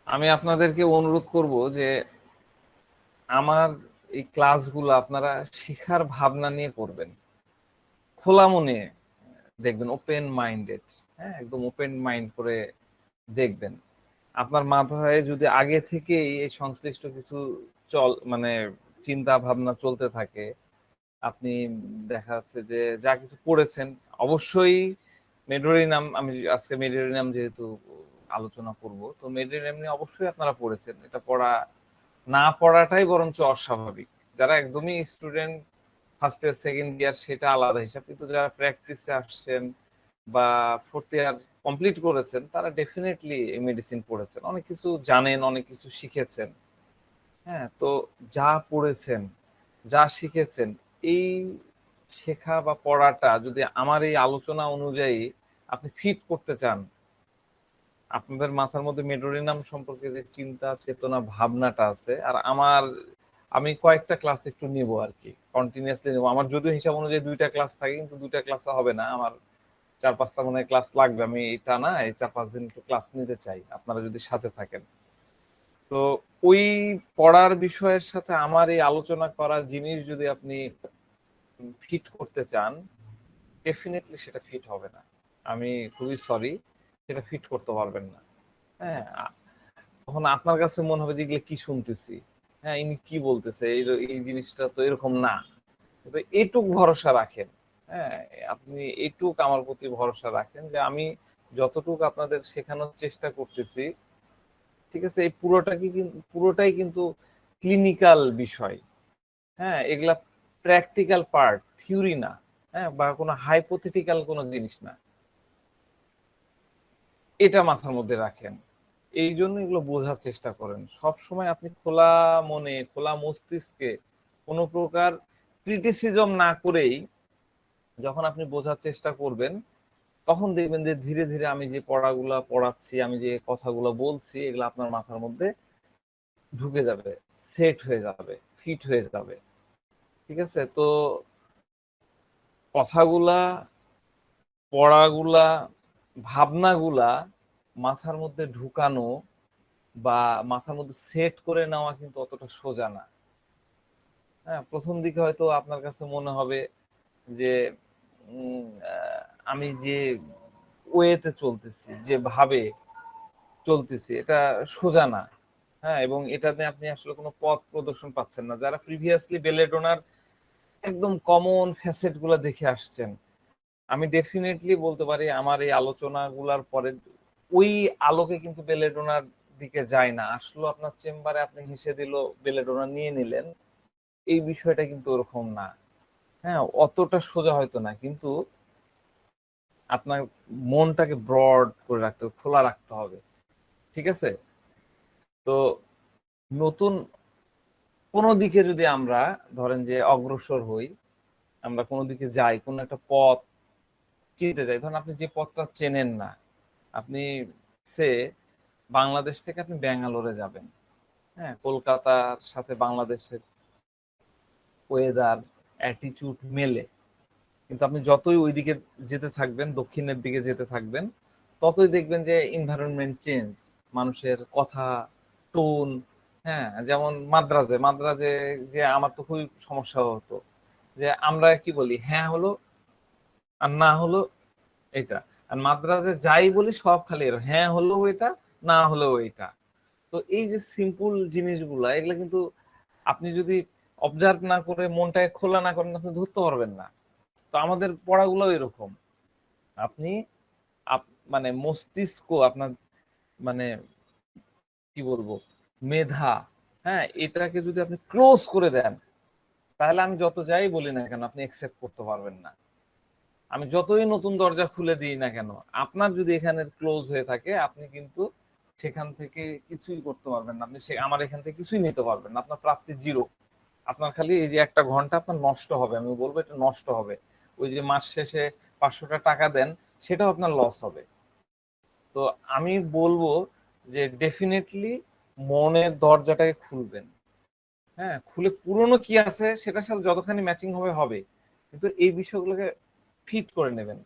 আমি আপনাদেরকে অনুরোধ করব যে আমার এই ক্লাসগুলো আপনারা শিখার ভাবনা নিয়ে করবেন, খোলা মনে দেখবেন, ওপেন মাইন্ডেড। হ্যাঁ, একদম ওপেন মাইন্ড করে দেখবেন। আপনার মাথায় যদি আগে থেকেই এই সংশ্লিষ্ট কিছু মানে চিন্তা ভাবনা চলতে থাকে, আপনি দেখা যাচ্ছে যে যা কিছু পড়েছেন, অবশ্যই মেডোরিনাম, আমি আজকে মেডোরিনাম যেহেতু আলোচনা করব, তো মেডোরিনাম নিয়ে অবশ্যই আপনারা পড়েছেন। এটা পড়া না পড়াটাই বরঞ্চ অস্বাভাবিক। যারা একদমই student, first year second year, সেটা আলাদা হিসাব, কিন্তু যারা প্র্যাকটিসে আসছেন বা ফোর্থ ইয়ার কমপ্লিট করেছেন, তারা ডেফিনেটলি মেডিসিন পড়েছেন, অনেক কিছু জানেন, অনেক কিছু শিখেছেন। হ্যাঁ, তো যা পড়েছেন, যা শিখেছেন, এই শেখা বা পড়াটা যদি আমার এই আলোচনা অনুযায়ী আপনি ফিট করতে চান, আপনাদের মাথার মধ্যে মেডোরিনাম সম্পর্কে যে চিন্তা চেতনা ভাবনাটা আছে, আর আমি কয়েকটা ক্লাস একটু নিব আর কি, কন্টিনিউয়াসলি নেবো। আমার যদিও হিসাব অনুযায়ী 2টা ক্লাস থাকে, কিন্তু 2টা ক্লাসে হবে না, আমার 4-5টা মনে হয় ক্লাস লাগবে। আমি এটা না, এই 4-5 দিন একটু ক্লাস নিতে চাই, আপনারা যদি সাথে থাকেন। তো ওই পড়ার বিষয়ের সাথে আমার এই আলোচনা করা জিনিস যদি আপনি ফিট করতে চান, ডেফিনেটলি সেটা ফিট হবে না। আমি খুবই সরি, সেটা ফিট করতে পারবেন না। হ্যাঁ, তখন আপনার কাছে মনে হবে যে এগুলো কি শুনতেছি, হ্যাঁ ইনি কি বলতেছে, এই জিনিসটা তো এরকম না। কিন্তু এইটুক ভরসা রাখেন, হ্যাঁ, আপনি এইটুক আমার প্রতি ভরসা রাখেন যে আমি যতটুকু আপনাদের শেখানোর চেষ্টা করতেছি, ঠিক আছে, এই পুরোটাই কিন্তু ক্লিনিক্যাল বিষয়। হ্যাঁ, এগুলা প্র্যাকটিক্যাল পার্ট, থিওরি না। হ্যাঁ, বা কোনো হাইপোথেটিক্যাল কোনো জিনিস না, এটা মাথার মধ্যে রাখেন। এই জন্য এগুলো বোঝার চেষ্টা করেন সব সময়। আপনি খোলা মনে, খোলা মস্তিষ্কে, কোনো প্রকার ক্রিটিসিজম না করেই যখন আপনি বোঝার চেষ্টা করবেন, তখন দেখবেন যে ধীরে ধীরে আমি যে পড়াগুলা পড়াচ্ছি, আমি যে কথাগুলো বলছি, এগুলো আপনার মাথার মধ্যে ঢুকে যাবে, সেট হয়ে যাবে, ফিট হয়ে যাবে। ঠিক আছে, তো কথাগুলা, পড়াগুলা, ভাবনাগুলা মাথার মধ্যে ঢুকানো বা মাথার মধ্যে সেট করে নেওয়া কিন্তু অতটা সোজা না। হ্যাঁ, প্রথম দিকে হয়তো আপনার কাছে মনে হবে যে উম, আহ, আমি যে ওয়েতে চলতেছি, যে ভাবে চলতেছি, এটা সোজা না। হ্যাঁ, এবং এটাতে আপনি আসলে কোনো পথ প্রদর্শন পাচ্ছেন না। যারা প্রিভিয়াসলি বেলেডোনার একদম কমন ফ্যাসেট গুলা দেখে আসছেন, আমি ডেফিনেটলি বলতে পারি আমার এই আলোচনাগুলার পরে ওই আলোকে কিন্তু বেলেডোনার দিকে যায় না। আসলো আপনার চেম্বারে, আপনি হেসে দিল, বেলেডোনা নিয়ে নিলেন, এই বিষয়টা কিন্তু ওরকম না। হ্যাঁ, অতটা সোজা হয়তো না, কিন্তু আপনার মনটাকে ব্রড করে রাখতে হবে, খোলা রাখতে হবে। ঠিক আছে, তো নতুন কোনো দিকে যদি আমরা ধরেন যে অগ্রসর হই, আমরা কোনো দিকে যাই, কোনো একটা পথ চিনতে যাই, ধরেন আপনি যে পথটা চেনেন না, আপনি সে বাংলাদেশ থেকে আপনি ব্যাঙ্গালোরে যাবেন। হ্যাঁ, কলকাতার সাথে বাংলাদেশের ওয়েদার, অ্যাটিচিউড মেলে, কিন্তু আপনি যতই ওইদিকে যেতে থাকবেন, দক্ষিণের দিকে যেতে থাকবেন, ততই দেখবেন যে এনভায়রনমেন্ট চেঞ্জ, মানুষের কথা, টোন। হ্যাঁ, যেমন মাদ্রাজে মাদ্রাজে যে আমার তো খুবই সমস্যা হতো, যে আমরা কি বলি, হ্যাঁ হলো আর না হলো এটা। আর মাদ্রাজে যাই বলি সব খালি হ্যাঁ হলেও এটা, না হলেও এটা। তো এই যে সিম্পল জিনিসগুলা, এগুলা কিন্তু আপনি যদি অবজার্ভ না করে, মনটাকে খোলা না করেন, আপনি ধরতে পারবেন না। তো আমাদের পড়াগুলো এরকম। আপনি মানে মস্তিষ্ক আপনার, মানে কি বলবো, মেধা, হ্যাঁ, এটাকে যদি আপনি ক্লোজ করে দেন, তাহলে আমি যত যাই বলি না কেন আপনি একসেপ্ট করতে পারবেন না। আমি যতই নতুন দরজা খুলে দিই না কেন, আপনার যদি এখানে ক্লোজ হয়ে থাকে, আপনি কিন্তু সেখান থেকে কিছুই করতে পারবেন না। আপনি আমার এখান থেকে কিছুই নিতে পারবেন না, আপনার প্রাপ্তি জিরো। আপনার খালি এই যে 1 ঘন্টা আপনার নষ্ট হবে, আমি বলবো এটা নষ্ট হবে। ওই যে মাস শেষে 500টা টাকা দেন, সেটাও আপনার লস হবে। তো আমি বলবো যে ডেফিনেটলি মনের দরজাটাকে খুলবেন। হ্যাঁ, খুলে পুরনো কি আছে সেটার সাথে যতখানি ম্যাচিং হবে হবে, কিন্তু এই বিষয়গুলোকে ফিট করে নেবেন।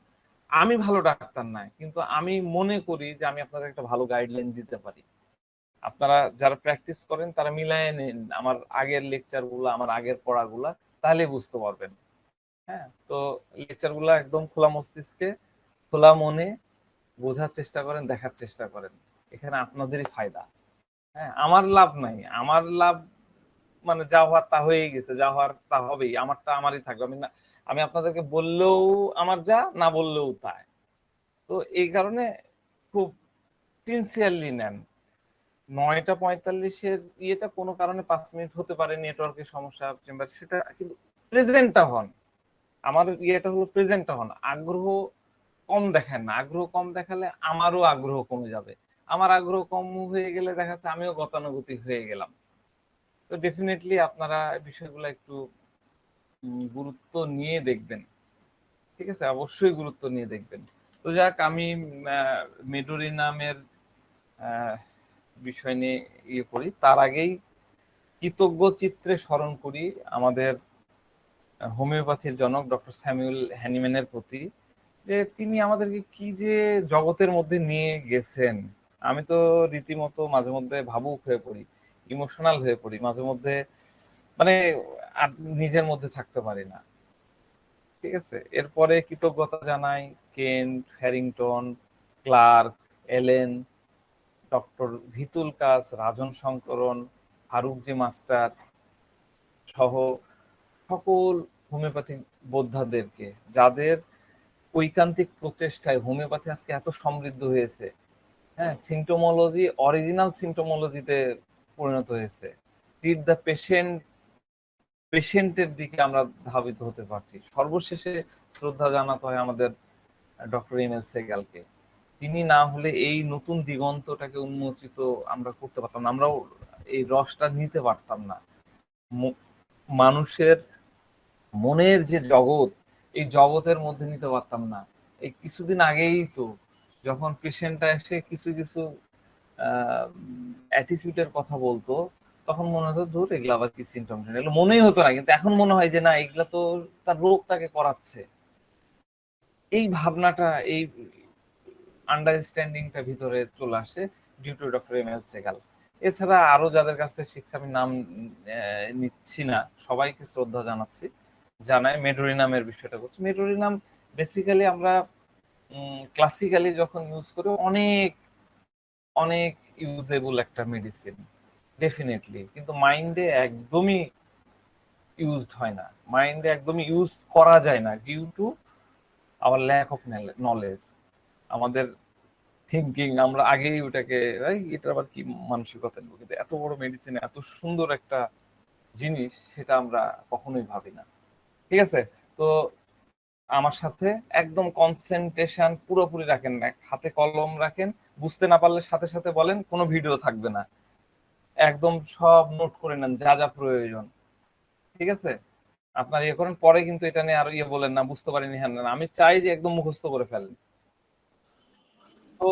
আমি ভালো ডাক্তার নাই, কিন্তু আমি মনে করি যে আমি আপনাদের একটা ভালো গাইডলাইন দিতে পারি। আপনারা যারা প্র্যাকটিস করেন তারা মিলায় নিন আমার আগের লেকচারগুলো, আমার আগের পড়াগুলা, তাহলে বুঝতে পারবেন। হ্যাঁ, তো লেকচারগুলো একদম খোলা মস্তিষ্কে, খোলা মনে বোঝার চেষ্টা করেন, দেখার চেষ্টা করেন। এখানে আপনাদেরই ফায়দা। হ্যাঁ, আমার লাভ নাই, আমার লাভ মানে যা হওয়ার তা হয়েই গেছে, যা হওয়ার তা হবেই, আমারটা আমারই থাকবে। আমি না, আমি আপনাদেরকে বললেও আমার যা, না বললেও তাই। তো এই কারণে খুব সিনসিয়ারলি নেন। 9টা 45-এর ইয়েটা কোনো কারণে 5 মিনিট হতে পারে, নেটওয়ার্কের সমস্যা কিংবা সেটা, কিন্তু প্রেজেন্টটা হন। আমাদের ইয়েটা হলো প্রেজেন্টটা হন, আগ্রহ কম দেখেন না। আগ্রহ কম দেখালে আমারও আগ্রহ কমে যাবে, আমার আগ্রহ কম হয়ে গেলে দেখা যাচ্ছে আমিও গতানুগতিক হয়ে গেলাম। তো ডেফিনেটলি আপনারা বিষয়গুলো একটু গুরুত্ব নিয়ে দেখবেন। ঠিক আছে, অবশ্যই গুরুত্ব নিয়ে দেখবেন। তো যাক, আমি মেডোরি নামের বিষয় নিয়ে ইয়ে করি, তার আগেই কৃতজ্ঞ চিত্রে স্মরণ করি আমাদের হোমিওপ্যাথির জনক ডক্টর স্যামুয়েল হ্যানিম্যানের প্রতি, যে তিনি আমাদেরকে কি যে জগতের মধ্যে নিয়ে গেছেন। আমি তো রীতিমতো মাঝে মধ্যে ভাবুক হয়ে পড়ি, ইমোশনাল হয়ে পড়ি মাঝে মধ্যে, মানে আর নিজের মধ্যে থাকতে পারি না। ঠিক আছে, এরপরে কৃতজ্ঞতা জানাই কেন্ট, হ্যারিংটন, ক্লার্ক, এলেন, ডক্টর ভিতুল কাজ, রাজন শঙ্করন, ফারুকজি মাস্টার সহ সকল হোমিওপ্যাথিক বোদ্ধাদেরকে, যাদের ঐকান্তিক প্রচেষ্টায় হোমিওপ্যাথি আজকে এত সমৃদ্ধ হয়েছে। হ্যাঁ, সিম্পটোমোলজি অরিজিনাল সিম্পটোমোলজিতে পরিণত হয়েছে। ট্রিট দ্য পেশেন্ট, পেশেন্টের দিকে আমরা ধাবিত হতে পারছি। সর্বশেষে শ্রদ্ধা জানাতে হয় আমাদের ডক্টর এম এল সেগালকে। তিনি না হলে এই নতুন দিগন্তটাকে উন্মোচিত আমরা করতে পারতাম না, আমরাও এই রসটা নিতে পারতাম না। মানুষের মনের যে জগৎ, এই জগতের মধ্যে নিতে পারতাম না। এই কিছুদিন আগেই তো যখন পেশেন্টটা এসে কিছু কিছু অ্যাটিটিউডের কথা বলতো, তখন মনে হতো ধর এগুলো আবার কি সিমটম, এগুলো মনেই হতো না, কিন্তু এখন মনে হয় যে না, এগুলা তো তার রোগ তাকে করাচ্ছে। এই ভাবনাটা, এই আন্ডারস্ট্যান্ডিংটা ভিতরে চলে আসে due to doctor M L Sehgal. এছাড়া আরো যাদের কাছ থেকে শিখছে, আমি নাম নিচ্ছি না, সবাইকে শ্রদ্ধা জানাচ্ছি, জানাই। মেডোরি নামের বিষয়টা করছি। মেডোরি নাম বেসিক্যালি আমরা ক্লাসিক্যালি যখন ইউজ করি, অনেক অনেক ইউজেবল একটা মেডিসিন ডেফিনেটলি, কিন্তু মাইন্ডে একদমই ইউজড হয় না, মাইন্ডে একদমই ইউজ করা যায় না due to our lack of knowledge. আমাদের থিঙ্কিং, আমরা আগেই ওটাকে এটা আবার কি মানসিকতা নেব, কিন্তু এত বড় মেডিসিন, এত সুন্দর একটা জিনিস, সেটা আমরা কখনোই ভাবি না। ঠিক আছে, তো আমার সাথে একদম কনসেন্ট্রেশন পুরোপুরি রাখেন, না হাতে কলম রাখেন, বুঝতে না পারলে সাথে সাথে বলেন, কোনো ভিডিও থাকবে না, একদম সব নোট করে নেন যা যা প্রয়োজন। ঠিক আছে, আপনার ইয়ে করেন, পরে কিন্তু এটা নিয়ে আর ইয়ে বলেন না বুঝতে পারিনি, হ্যাঁ না, আমি চাই যে একদম মুখস্থ করে ফেলেন। তো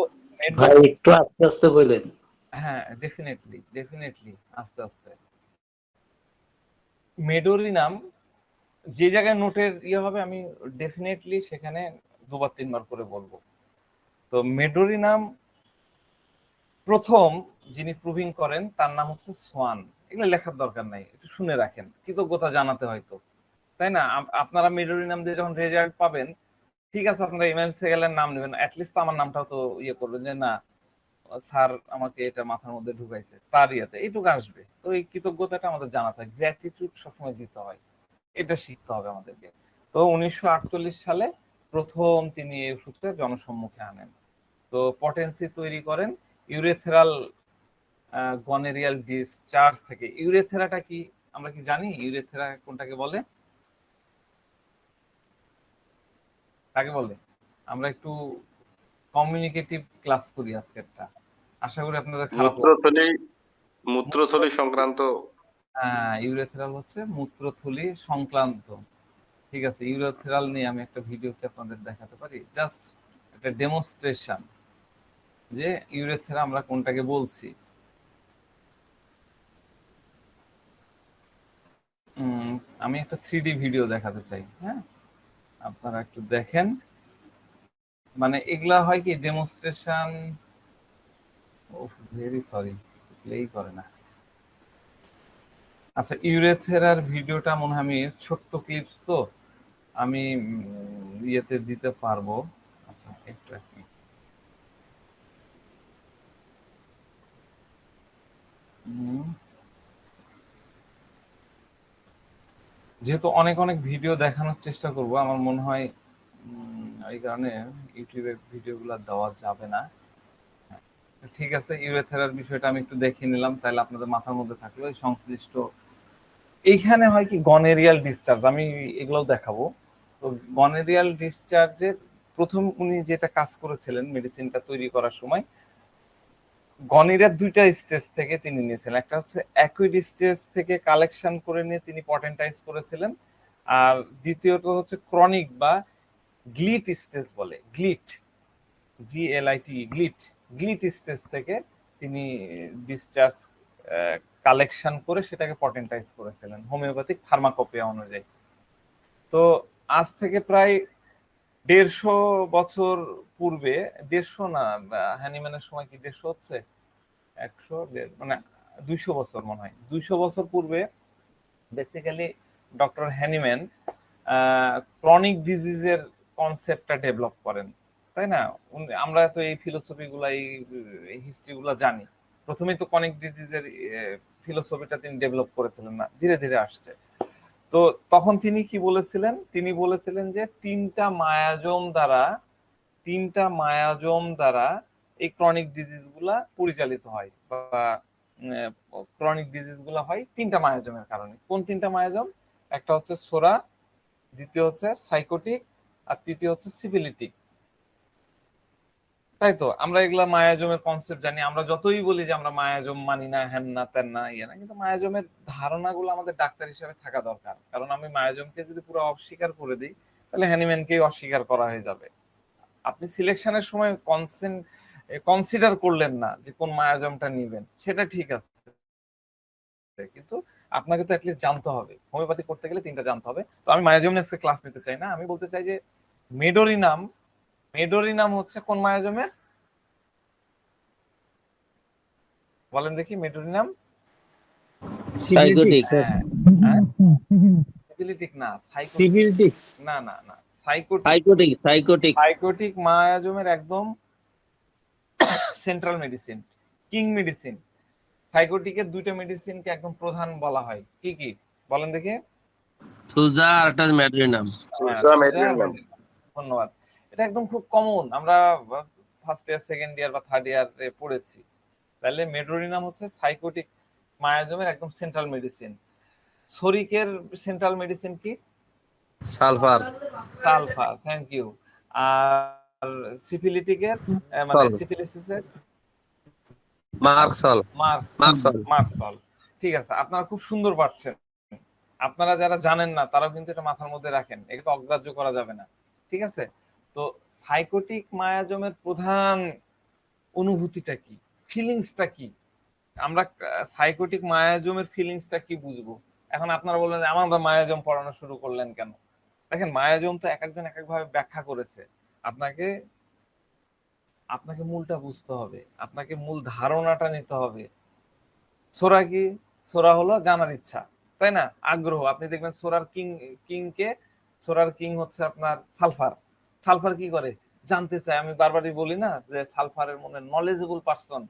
ভাই একটু আস্তে আস্তে বলেন। হ্যাঁ, ডেফিনেটলি ডেফিনেটলি, আস্তে আস্তে। মেডোরি নাম যে জায়গায় নোটের ইয়ে হবে, আমি ডেফিনেটলি সেখানে 2-3 বার করে বলবো। তো মেডোরি নাম প্রথম যিনি প্রুভিং করেন তার নাম হচ্ছে সোয়ান। এগুলো লেখার দরকার নাই, একটু শুনে রাখেন, কৃতজ্ঞতা জানাতে হয়তো, তাই না? আপনারা মেডোরি নাম দিয়ে যখন রেজাল্ট পাবেন, ঠিক আছে, আপনারা ইমেল সেগেলের নাম নেবেন, অ্যাটলিস্ট আমার নামটাও তো ইয়ে করবেন, যে না স্যার আমাকে এটা মাথার মধ্যে ঢুকাইছে, তার ইয়েতে এইটুকু আসবে। তো এই কৃতজ্ঞতাটা আমাদের জানাতে হয়, গ্র্যাটিটিউড সবসময় দিতে হয়, এটা শিখতে হবে আমাদেরকে। তো 1948 সালে প্রথম তিনি এই ওষুধটা জনসম্মুখে আনেন। তো পটেন্সি তৈরি করেন ইউরেথ্রাল গনেরিয়াল ডিসচার্জ থেকে। ইউরেথ্রাটা কি আমরা কি জানি? ইউরেথ্রা কোনটাকে বলে? কাকে বলে? আমরা একটু কমিউনিকেটিভ ক্লাস করি আজকেরটা, আশা করি আপনাদের খারাপ লাগবে। মূত্রথলি, মূত্রথলি সংক্রান্ত। হ্যাঁ, ইউরেথ্রাল হচ্ছে মূত্রথলি সংক্রান্ত। ঠিক আছে, ইউরেথ্রাল নিয়ে আমি একটা ভিডিওতে আপনাদের দেখাতে পারি, জাস্ট একটা ডেমনস্ট্রেশন যে ইউরেথ্রা আমরা কোনটাকে বলছি। আমি একটা 3D ভিডিও দেখাতে চাই, হ্যাঁ, আপনারা একটু দেখেন। মানে এগুলা হয় কি ডেমনস্ট্রেশন, ভেরি সরি, প্লেই করে না। আচ্ছা, ইউরেথেরার ভিডিওটা মনে হয় আমি ছোট্ট ক্লিপস তো আমি ইয়েতে দিতে পারবো। আচ্ছা, একটু এক মিনিট। যেহেতু অনেক অনেক ভিডিও দেখানোর চেষ্টা করব, আমার মনে হয় এই কারণে ইউটিউবে ভিডিওগুলো দেওয়া যাবে না। ঠিক আছে, ইউরেথেরার বিষয়টা আমি একটু দেখে নিলাম, তাহলে আপনাদের মাথার মধ্যে থাকলো এই সংশ্লিষ্ট। এইখানে হয় কি, গনেরিয়াল ডিসচার্জ আমি এগুলোও দেখাবো। তো গনেরিয়াল ডিসচার্জের প্রথম উনি যেটা কাজ করেছিলেন মেডিসিনটা তৈরি করার সময়, গনিরের দুইটা স্টেজ থেকে তিনি নিয়েছিলেন। একটা হচ্ছে অ্যাকুইড স্টেজ থেকে কালেকশন করে নিয়ে তিনি পটেন্টাইজ করেছিলেন, আর দ্বিতীয়ত হচ্ছে ক্রনিক বা গ্লিট স্টেজ বলে, গ্লিট, GLIT, গ্লিট, গ্লিট স্টেজ থেকে তিনি ডিসচার্জ কালেকশন করে সেটাকে পটেন্টাইজ করেছিলেন হোমিওপ্যাথিক ফার্মাকোপিয়া অনুযায়ী। তো আজ থেকে প্রায় 150 বছর পূর্বে, 150 না, হ্যানিম্যানের সময় কি 150 হচ্ছে, 100 মানে 200 বছর মনে হয়, 200 বছর পূর্বে বেসিক্যালি ডক্টর হ্যানিম্যান ক্রনিক ডিজিজের কনসেপ্টটা ডেভেলপ করেন, তাই না? আমরা তো এই ফিলোসফি গুলা, এই হিস্ট্রি গুলা জানি। প্রথমেই তো ক্রনিক ডিজিজের ফিলোসফিটা তিনি ডেভেলপ করেছিলেন না, ধীরে ধীরে আসছে। তো তখন তিনি কি বলেছিলেন, তিনি বলেছিলেন যে তিনটা মায়াজম দ্বারা এই ক্রনিক ডিজিজ গুলা পরিচালিত হয়, বা ক্রনিক ডিজিজ গুলা হয় তিনটা মায়াজমের কারণে। কোন তিনটা মায়াজম? একটা হচ্ছে সোরা, দ্বিতীয় হচ্ছে সাইকোটিক, আর তৃতীয় হচ্ছে সিফিলিটিক। তাই তো আমরা এগুলা মায়াজমের কনসেপ্ট জানি, আমরা যতই বলি যে আমরা মায়াজম মানি না, হ্যান না তেন না ইয়ে না, কিন্তু মায়াজমের ধারণাগুলো আমাদের ডাক্তার হিসেবে থাকা দরকার। কারণ আমি মায়াজমকে যদি পুরো অস্বীকার করে দিই, তাহলে হ্যানিম্যানকেই অস্বীকার করা হয়ে যাবে। আপনি সিলেকশনের সময় কনসিডার করলেন না যে কোন মায়াজমটা নিবেন, সেটা ঠিক আছে, কিন্তু আপনাকে তো অ্যাটলিস্ট জানতে হবে। হোমিওপ্যাথি করতে গেলে তিনটা জানতে হবে। তো আমি মায়াজম নিয়ে ক্লাস নিতে চাই না, আমি বলতে চাই যে মেডোরিনাম, মেডোরিনাম হচ্ছে কোন মায়াজমের, বলেন দেখি, মেডোরিনাম? সাইকোটিক হ্যাঁ, হ্যাঁ, সিফিলিটিক না, সিভিলটিক্স না না না, সাইকোটিক। সাইকোটিক সাইকোটিক সাইকোটিক মায়াজমের একদম সেন্ট্রাল মেডিসিন, কিং মেডিসিন। সাইকোটিকের দুইটা মেডিসিনকে একদম প্রধান বলা হয়, কি কি বলেন দেখি? সুজা আর একটা ম্যাড্রিনাম। হ্যাঁ, সুজা, সোজা আর মেড্রিনাম। মেডিসিন। ধন্যবাদ। এটা একদম খুব কমন, আমরা ফার্স্ট ইয়ার, সেকেন্ড ইয়ার বা থার্ড ইয়ারে পড়েছি। তাহলে মেডোরিনাম হচ্ছে সাইকোটিক মায়াজমের একদম সেন্ট্রাল মেডিসিন। শরিকের সেন্ট্রাল মেডিসিন কি? Sulphur sulphur, thank you. আর সিফিলিটিকের মানে সল সিফিলিসিসের মার্কসল মার্সল, মার্কসল মার্সল। ঠিক আছে, আপনারা খুব সুন্দর পাচ্ছেন। আপনারা যারা জানেন না তারাও কিন্তু এটা মাথার মধ্যে রাখেন, এটা তো অগ্রাহ্য করা যাবে না। ঠিক আছে, তো সাইকোটিক মায়াজমের প্রধান অনুভূতিটা কি, ফিলিংসটা কি? আমরা সাইকোটিক মায়াজমের ফিলিংসটা কি বুঝবো? এখন আপনারা বললেন আমরা মায়াজম পড়ানো শুরু করলেন কেন? দেখেন, মায়াজম তো এক একজন এক এক ভাবে ব্যাখ্যা করেছে। আপনাকে আপনাকে মূলটা বুঝতে হবে, আপনাকে মূল ধারণাটা নিতে হবে। সোরা কি? সোরা হলো জানার ইচ্ছা, তাই না, আগ্রহ। আপনি দেখবেন সোরার কিং কে, সোরার কিং হচ্ছে আপনার সালফার। সালফার কি করে? জানতে চায়। আমি বারবারই বলি না যে সালফারের মনে নলেজেবল পারসন,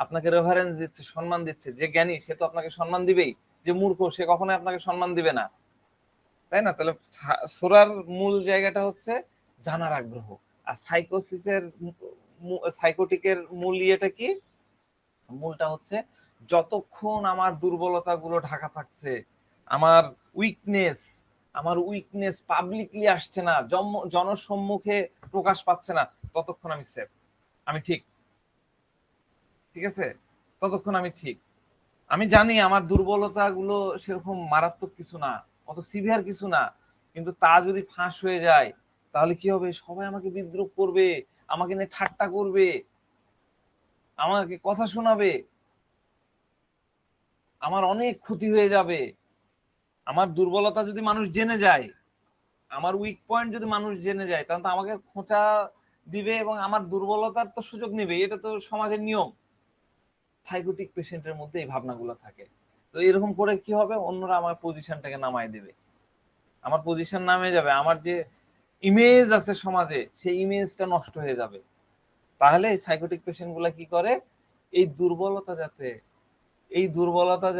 আপনাকে রেফারেন্স দিচ্ছে, সম্মান দিচ্ছে। যে জ্ঞানী সে তো আপনাকে সম্মান দিবেই, যে মূর্খ সে কখনোই আপনাকে সম্মান দিবে না, তাই না? তাহলে সোরার মূল জায়গাটা হচ্ছে জানার আগ্রহ। আর সাইকোটিকের মূল ইয়েটা কি? মূলটা হচ্ছে যতক্ষণ আমার দুর্বলতা গুলো ঢাকা থাকছে, আমার উইকনেস আমার উইকনেস পাবলিকলি আসছে না, জনসম্মুখে প্রকাশ পাচ্ছে না, ততক্ষণ আমি সেফ, আমি ঠিক। ঠিক আছে, ততক্ষণ আমি ঠিক। আমি জানি আমার দুর্বলতা গুলো সেরকম মারাত্মক কিছু না, অত সিভিয়ার কিছু না, কিন্তু তা যদি ফাঁস হয়ে যায় তাহলে কি হবে? সবাই আমাকে বিদ্রুপ করবে, আমাকে নিয়ে ঠাট্টা করবে, আমাকে কথা শোনাবে, আমার অনেক ক্ষতি হয়ে যাবে। আমার দুর্বলতা যদি মানুষ জেনে যায়, আমার উইক পয়েন্ট যদি মানুষ জেনে যায়, তাহলে তো আমাকে খোঁচা দিবে এবং আমার দুর্বলতার তো সুযোগ নিবে। এটা তো সমাজের নিয়ম। সাইকোটিক পেশেন্টের মধ্যে এই ভাবনাগুলো থাকে। তো এরকম করে কি হবে, অন্যরা আমার পজিশনটাকে নামায় দেবে, আমার পজিশন নামে যাবে, আমার যে ইমেজ আছে সমাজে সেই ইমেজটা নষ্ট হয়ে যাবে। তাহলে এই সাইকোটিক পেশেন্ট গুলা কি করে, এই দুর্বলতা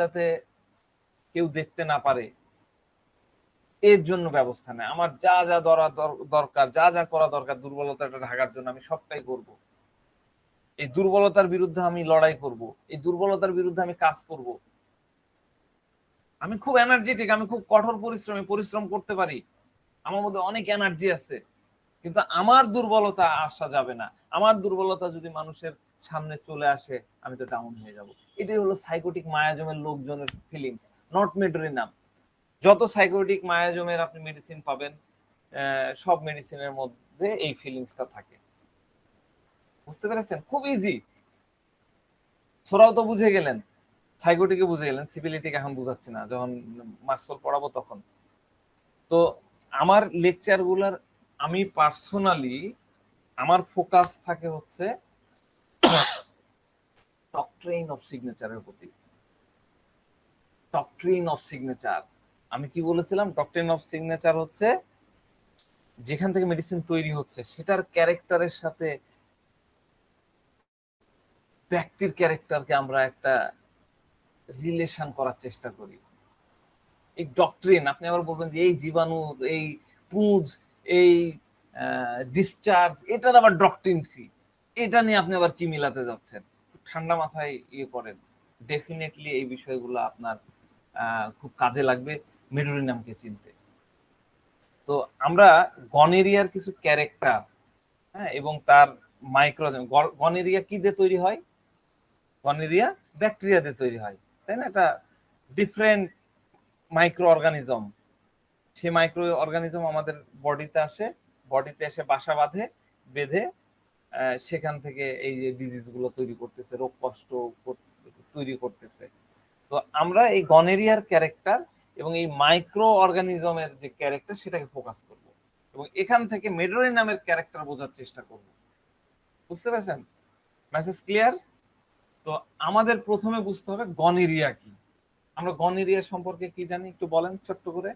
যাতে কেউ দেখতে না পারে এর জন্য ব্যবস্থা নেয়। আমার যা যা দরকার, যা যা করা দরকার দুর্বলতাটা ঢাকার জন্য আমি সবটাই করব। এই দুর্বলতার বিরুদ্ধে আমি লড়াই করব, এই দুর্বলতার বিরুদ্ধে আমি কাজ করব। আমি খুব এনার্জেটিক, আমি খুব কঠোর পরিশ্রম করতে পারি, আমার মধ্যে অনেক এনার্জি আছে, কিন্তু আমার দুর্বলতা আসা যাবে না। আমার দুর্বলতা যদি মানুষের সামনে চলে আসে আমি তো ডাউন হয়ে যাব। এটাই হলো সাইকোটিক মায়াজমের লোকজনের ফিলিংস, নট মেডোরিনাম। যত সাইকোটিক মায়াজমের আপনি মেডিসিন পাবেন, সব মেডিসিনের মধ্যে এই ফিলিংসটা থাকে। বুঝতে পেরেছেন? খুব ইজি। সোরাও তো বুঝে গেলেন, সাইকোটিকে বুঝে গেলেন, সিভিলিটিকে এখন বুঝাচ্ছি না, যখন মার্সল পড়াবো তখন। তো আমার লেকচার গুলার আমি পার্সোনালি আমার ফোকাস থাকে হচ্ছে ডক্ট্রিন অফ সিগনেচারের প্রতি। ডক্ট্রিন অফ সিগনেচার, আমি কি বলেছিলাম? ডক্ট্রিন অফ সিগনেচার হচ্ছে যেখান থেকে মেডিসিন তৈরি হচ্ছে সেটার ক্যারেক্টারের সাথে ব্যক্তির ক্যারেক্টারকে আমরা একটা রিলেশন করার চেষ্টা করি। এই ডক্ট্রিন, আপনি আবার বলবেন যে এই জীবাণু, এই পুঁজ, এই ডিসচার্জ, এটার আবার ডক্ট্রিন কি? এটা নিয়ে আপনি আবার কি মিলাতে যাচ্ছেন? ঠান্ডা মাথায় ইয়ে করেন। ডেফিনেটলি এই বিষয়গুলো আপনার খুব কাজে লাগবে মেডোরিনামকে চিনতে। তো আমরা গনেরিয়ার কিছু ক্যারেক্টার, হ্যাঁ, এবং তার মাইক্রো, গনেরিয়া কি দিয়ে তৈরি হয়? গনেরিয়া ব্যাকটেরিয়া দিয়ে তৈরি হয়, তাই না? এটা ডিফারেন্ট মাইক্রো অর্গানিজম। সে মাইক্রো অর্গানিজম আমাদের বডিতে এসে বাসা বেঁধে সেখান থেকে এই যে ডিজিজ গুলো তৈরি করতেছে, রোগ কষ্ট তৈরি করতেছে। তো আমরা এই গনেরিয়ার ক্যারেক্টার এবং এই মাইক্রো অর্গানিজমের যে ক্যারেক্টার সেটাকে ফোকাস করব, এবং এখান থেকে মেডোরিনামের ক্যারেক্টার বোঝার চেষ্টা করব। বুঝতে পারছেন? Message clear? তো আমাদের প্রথমে বুঝতে হবে গনেরিয়া কি। আমরা গনেরিয়া সম্পর্কে কি জানি একটু বলেন ছোট্ট করে।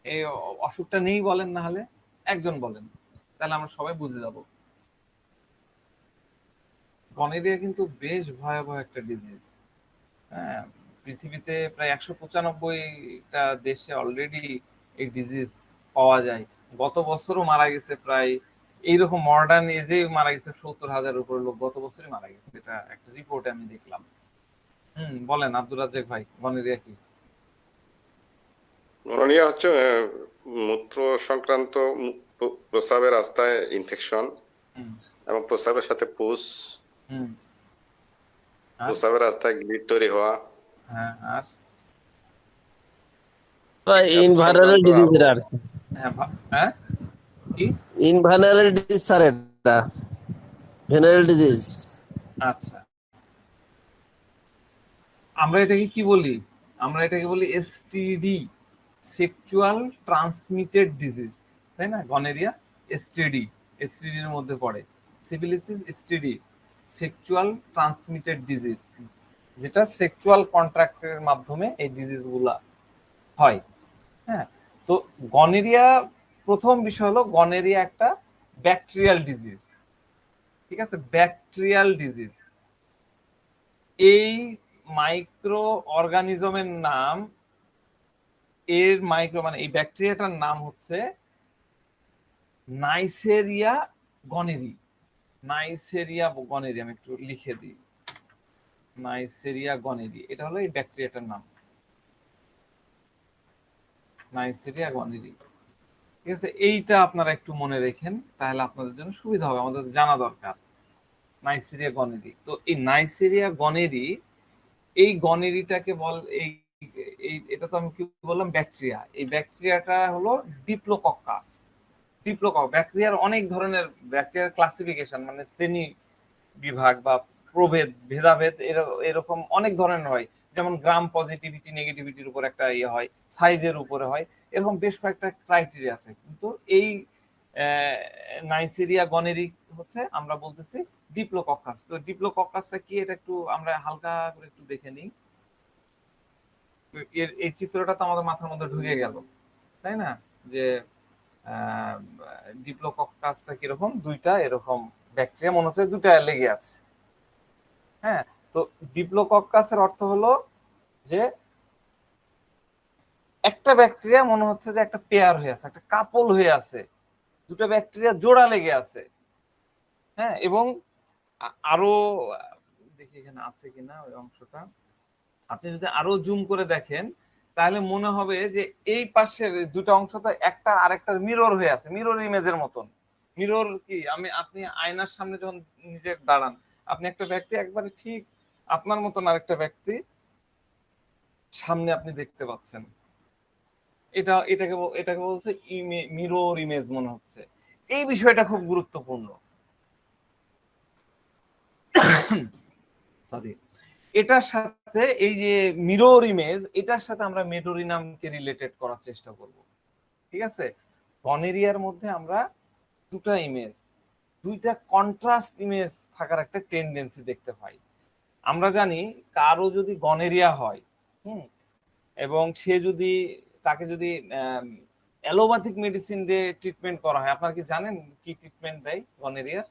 এই অসুখটা নেই বলেন, না হলে একজন বলেন, তাহলে আমরা সবাই বুঝে যাব। গনেরিয়া কিন্তু বেশ ভয়াবহ একটা ডিজিজ। হ্যাঁ, পৃথিবীতে প্রায় 195টা দেশে অলরেডি এই ডিজিজ পাওয়া যায়। গত বছরও মারা গেছে প্রায়, এইরকম মডার্ন এজে মারা গেছে 70,000-এর উপরে লোক গত বছরই মারা গেছে, এটা একটা রিপোর্টে আমি দেখলাম। বলেন আব্দুল রাজ্জাক ভাই, গনেরিয়া কি? গনোরিয়া হচ্ছে মূত্র সংক্রান্ত প্রস্রাবের রাস্তায় ইনফেকশন এবং প্রস্রাবের সাথে পুষ, প্রস্রাবের রাস্তায় গ্লিড তৈরি হওয়া। হ্যাঁ, আর ইনভাইরাল ডিজিজ আর হ্যাঁ কি? ইনভাইরাল ডিজিজ স্যার, এটা ভেনারেল ডিজিজ। আচ্ছা, আমরা এটাকে কি বলি? আমরা এটাকে বলি এসটিডি, সেক্সুয়াল ট্রান্সমিটেড ডিজিজ, তাই না? গনেরিয়া এসটিডি এর মধ্যে পড়ে। সিফিলিসিস এসটিডি, সেক্সুয়াল ট্রান্সমিটেড ডিজিজ, যেটা সেক্সুয়াল কন্ট্রাক্টের মাধ্যমে এই ডিজিজ গুলা হয়। হ্যাঁ, তো গনেরিয়া, প্রথম বিষয় হলো গনেরিয়া একটা ব্যাকটেরিয়াল ডিজিজ। ঠিক আছে, ব্যাকটেরিয়াল ডিজিজ। এই মাইক্রো অর্গানিজমের নাম, এর মাইক্রো মানে এই ব্যাকটেরিয়াটার নাম হচ্ছে নাইসেরিয়া গনেরি। নাইসেরিয়া গনেরি, আমি একটু লিখে দিই, নাইসেরিয়া গনেরি, এটা হলো এই ব্যাকটেরিয়াটার নাম, নাইসেরিয়া গনেরি। ঠিক আছে, এইটা আপনারা একটু মনে রেখেন, তাহলে আপনাদের জন্য সুবিধা হবে, আমাদের জানা দরকার নাইসেরিয়া গনেরি। তো এই নাইসেরিয়া গনেরি, এই গনেরিটাকে এই এটা তো আমি কি বললাম, ব্যাকটেরিয়া। এই ব্যাকটেরিয়াটা হলো ডিপ্লোকক্কাস। ব্যাকটেরিয়ার অনেক ধরনের, ব্যাকটেরিয়ার ক্লাসিফিকেশন মানে শ্রেণী বিভাগ বা ভেদাভেদ এরকম অনেক ধরনের হয়। যেমন গ্রাম পজিটিভিটি নেগেটিভিটির উপর একটা ইয়ে হয়, সাইজের উপরে হয়, এরকম বেশ কয়েকটা ক্রাইটেরিয়া আছে। কিন্তু এই নাইসেরিয়া গনেরি হচ্ছে আমরা বলতেছি ডিপ্লোকক্কাস। তো ডিপ্লোকক্কাসটা কি এটা একটু আমরা হালকা করে একটু দেখে নিই। এর এই চিত্রটা তো আমাদের মাথার মধ্যে ঢুকে গেল, তাই না? যে ডিপ্লোকক্কাসটা কিরকম, দুইটা এরকম ব্যাকটেরিয়া মনে হচ্ছে দুইটা লেগে আছে। হ্যাঁ, তো ডিপ্লোকক্কাসের অর্থ হলো যে একটা ব্যাকটেরিয়া মনে হচ্ছে যে একটা পেয়ার হয়ে আছে, একটা কাপল হয়ে আছে, দুটো ব্যাকটেরিয়া জোড়া লেগে আছে। হ্যাঁ, এবং আরো দেখি এখানে আছে কিনা ওই অংশটা। আপনি যদি আরো জুম করে দেখেন তাহলে মনে হবে যে এই পাশের দুটো অংশ তো একটা আরেকটার মিরর হয়ে আছে, মিরর ইমেজের মতন। মিরর কি, আপনি আয়নার সামনে যখন নিজে দাঁড়ান, আপনি একটা ব্যক্তি একবারে ঠিক আপনার মতন আরেকটা ব্যক্তি সামনে আপনি দেখতে পাচ্ছেন। এটাকে বলছে মিরর ইমেজ মনে হচ্ছে। এই বিষয়টা খুব গুরুত্বপূর্ণ। সরি, এটার সাথে এই যে মিরর ইমেজ, এটার সাথে আমরা মেডোরিনামকে রিলেটেড করার চেষ্টা করব। ঠিক আছে, গনেরিয়ার মধ্যে আমরা দুটা ইমেজ, দুইটা কন্ট্রাস্ট ইমেজ থাকার একটা টেন্ডেন্সি দেখতে পাই। আমরা জানি কারো যদি গনেরিয়া হয়, এবং সে যদি তাকে যদি অ্যালোপ্যাথিক মেডিসিন দিয়ে ট্রিটমেন্ট করা হয়, আপনারা কি জানেন কি ট্রিটমেন্ট দেয় গনেরিয়ার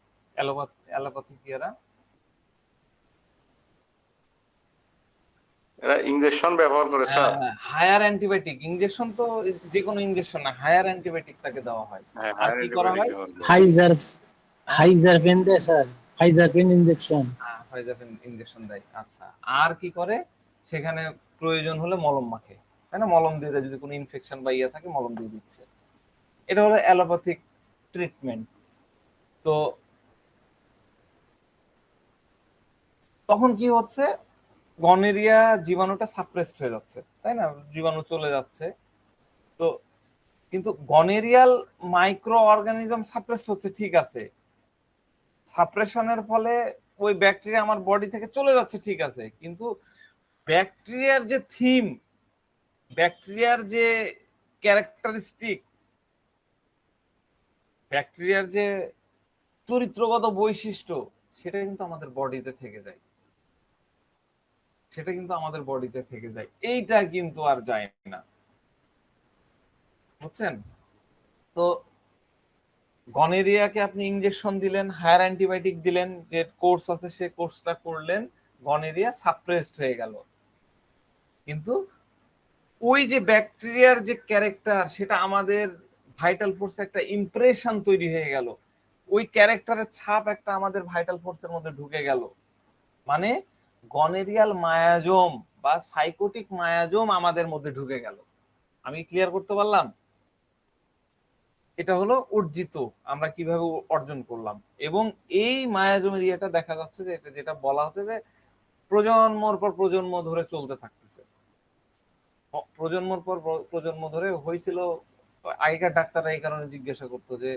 অ্যালোপ্যাথিক এরা? এরা ইনজেকশন ব্যবহার করে স্যার। হায়ার অ্যান্টিবায়োটিক ইনজেকশন, তো যে কোনো ইনজেকশন না, হায়ার অ্যান্টিবায়োটিক তাকে দেওয়া হয়। হ্যাঁ, আর হায়ার কি করা হয়? অ্যান্টিবায়োটিক ব্যবহার করে। ফাইজার ফাইজার পেন দেয় স্যার, Pfizer pen injection. Pfizer injection দেয়। আচ্ছা, আর কি করে? সেখানে প্রয়োজন হলে মলম মাখে, তাই না? মলম দিয়ে দেয়, যদি কোনো ইনফেকশন বা ইয়ে থাকে মলম দিয়ে দিচ্ছে। এটা হলো অ্যালোপ্যাথিক ট্রিটমেন্ট। তো তখন কি হচ্ছে, গনেরিয়া জীবাণুটা সাপ্রেসড হয়ে যাচ্ছে, তাই না? জীবাণু চলে যাচ্ছে। তো কিন্তু গনেরিয়াল মাইক্রো অর্গানিজম সাপ্রেসড হচ্ছে, ঠিক আছে, সাপ্রেশনের ফলে ওই ব্যাকটেরিয়া আমার বডি থেকে চলে যাচ্ছে, ঠিক আছে, কিন্তু ব্যাকটেরিয়ার যে থিম, ব্যাকটেরিয়ার যে ক্যারেক্টারিস্টিক, ব্যাকটেরিয়ার যে চরিত্রগত বৈশিষ্ট্য, সেটা কিন্তু আমাদের বডিতে থেকে যায়, সেটা কিন্তু আমাদের বডিতে থেকে যায়। এইটা কিন্তু আর যায় না, বুঝছেন? তো গনেরিয়াকে আপনি ইনজেকশন দিলেন, হায়ার অ্যান্টিবায়োটিক দিলেন, যে কোর্স আছে সে কোর্সটা করলেন, গনেরিয়া সাপ্রেসড হয়ে গেল। কিন্তু ওই যে ব্যাকটেরিয়ার যে ক্যারেক্টার, সেটা আমাদের ভাইটাল ফোর্সে একটা ইমপ্রেশন তৈরি হয়ে গেল, ওই ক্যারেক্টারের ছাপ একটা আমাদের ভাইটাল ফোর্সের মধ্যে ঢুকে গেল। মানে গনেরিয়াল মায়াজোম বা সাইকোটিক মায়াজোম আমাদের মধ্যে ঢুকে গেল। আমি ক্লিয়ার করতে পারলাম? এটা হলো অর্জিত, আমরা কিভাবে অর্জন করলাম। এবং এই মায়াজমের ইয়েটা দেখা যাচ্ছে যে এটা যেটা বলা হচ্ছে যে প্রজন্মর পর প্রজন্ম ধরে চলতে থাকতেছে, প্রজন্মর পর প্রজন্ম ধরে হয়েছিল। আগেকার ডাক্তাররা এই কারণে জিজ্ঞাসা করতো যে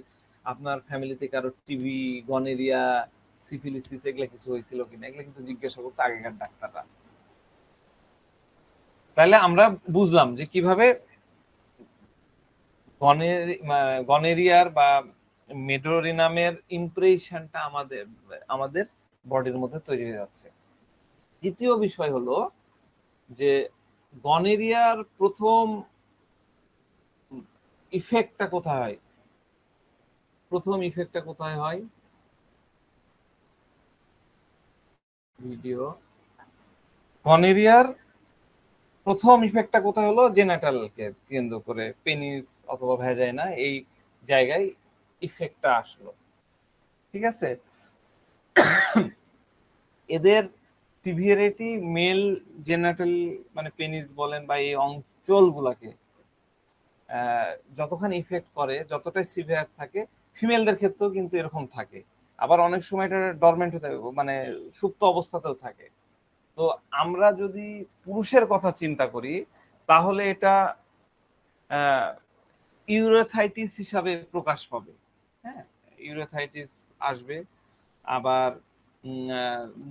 আপনার ফ্যামিলিতে কারো টিবি, গনেরিয়া, সিফিলিসিস এগুলা কিছু হয়েছিল কিনা, এগুলা কিন্তু জিজ্ঞাসা করতো আগেকার ডাক্তাররা। তাহলে আমরা বুঝলাম যে কিভাবে গনেরিয়ার বা মেডোরিনামের ইমপ্রেশনটা আমাদের আমাদের বডির মধ্যে তৈরি হয়ে যাচ্ছে। দ্বিতীয় বিষয় হলো যে গনেরিয়ার প্রথম ইফেক্টটা কোথায় হয়? প্রথম ইফেক্টটা কোথায় হয়? ভিডিও। গনেরিয়ার প্রথম ইফেক্টটা কোথায় হলো? জেনাটালকে কেন্দ্র করে, পেনিস অথবা ভ্যাজাইনা, এই জায়গায় ইফেক্টটা আসলো। ঠিক আছে, এদের সিভিয়ারিটি মেল জেনাটাল মানে পেনিস বলেন বা এই অঞ্চলগুলাকে যতখানি ইফেক্ট করে, যতটাই সিভিয়ার থাকে, ফিমেলদের ক্ষেত্রেও কিন্তু এরকম থাকে। আবার অনেক সময় এটা ডরমেন্ট হতে, মানে সুপ্ত অবস্থাতেও থাকে। তো আমরা যদি পুরুষের কথা চিন্তা করি তাহলে এটা ইউরেথাইটিস হিসাবে প্রকাশ পাবে। হ্যাঁ, ইউরেথাইটিস আসবে। আবার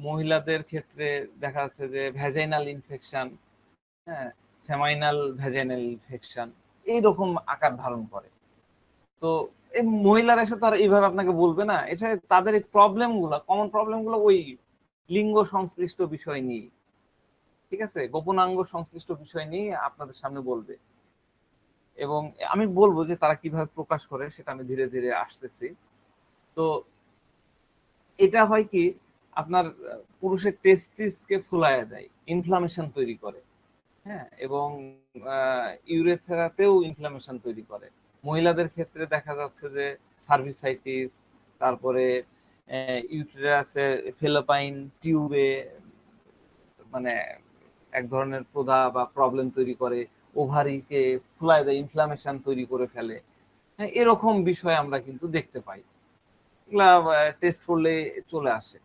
মহিলাদের ক্ষেত্রে দেখা যাচ্ছে যে ভ্যাজাইনাল ইনফেকশন, হ্যাঁ, সেমাইনাল ভ্যাজাইনাল ইনফেকশন এইরকম আকার ধারণ করে। তো এই মহিলারা এসে তো আর এইভাবে আপনাকে বলবে না, এসে তাদের এই প্রবলেম গুলা, কমন প্রবলেম গুলো ওই লিঙ্গ সংশ্লিষ্ট বিষয় নিয়ে, ঠিক আছে, গোপনাঙ্গ সংশ্লিষ্ট বিষয় নিয়ে আপনাদের সামনে বলবে। এবং আমি বলবো যে তারা কিভাবে প্রকাশ করে সেটা আমি ধীরে ধীরে আসতেছি। তো এটা হয় কি, আপনার পুরুষের টেস্টিসকে ফুলায়া দেয়, ইনফ্লামেশন তৈরি করে, হ্যাঁ, এবং ইউরেথেরাতেও ইনফ্লামেশন তৈরি করে। মহিলাদের ক্ষেত্রে দেখা যাচ্ছে যে সার্ভিসাইটিস, তারপরে ইউটেরাসের ফেলোপাইন টিউবে মানে এক ধরনের প্রদা বা প্রবলেম তৈরি করে, ওভারিকে ফুলায় দেয়, ইনফ্লামেশন তৈরি করে ফেলে। হ্যাঁ, এরকম বিষয় আমরা কিন্তু দেখতে পাই, এগুলা টেস্ট করলে চলে আসে,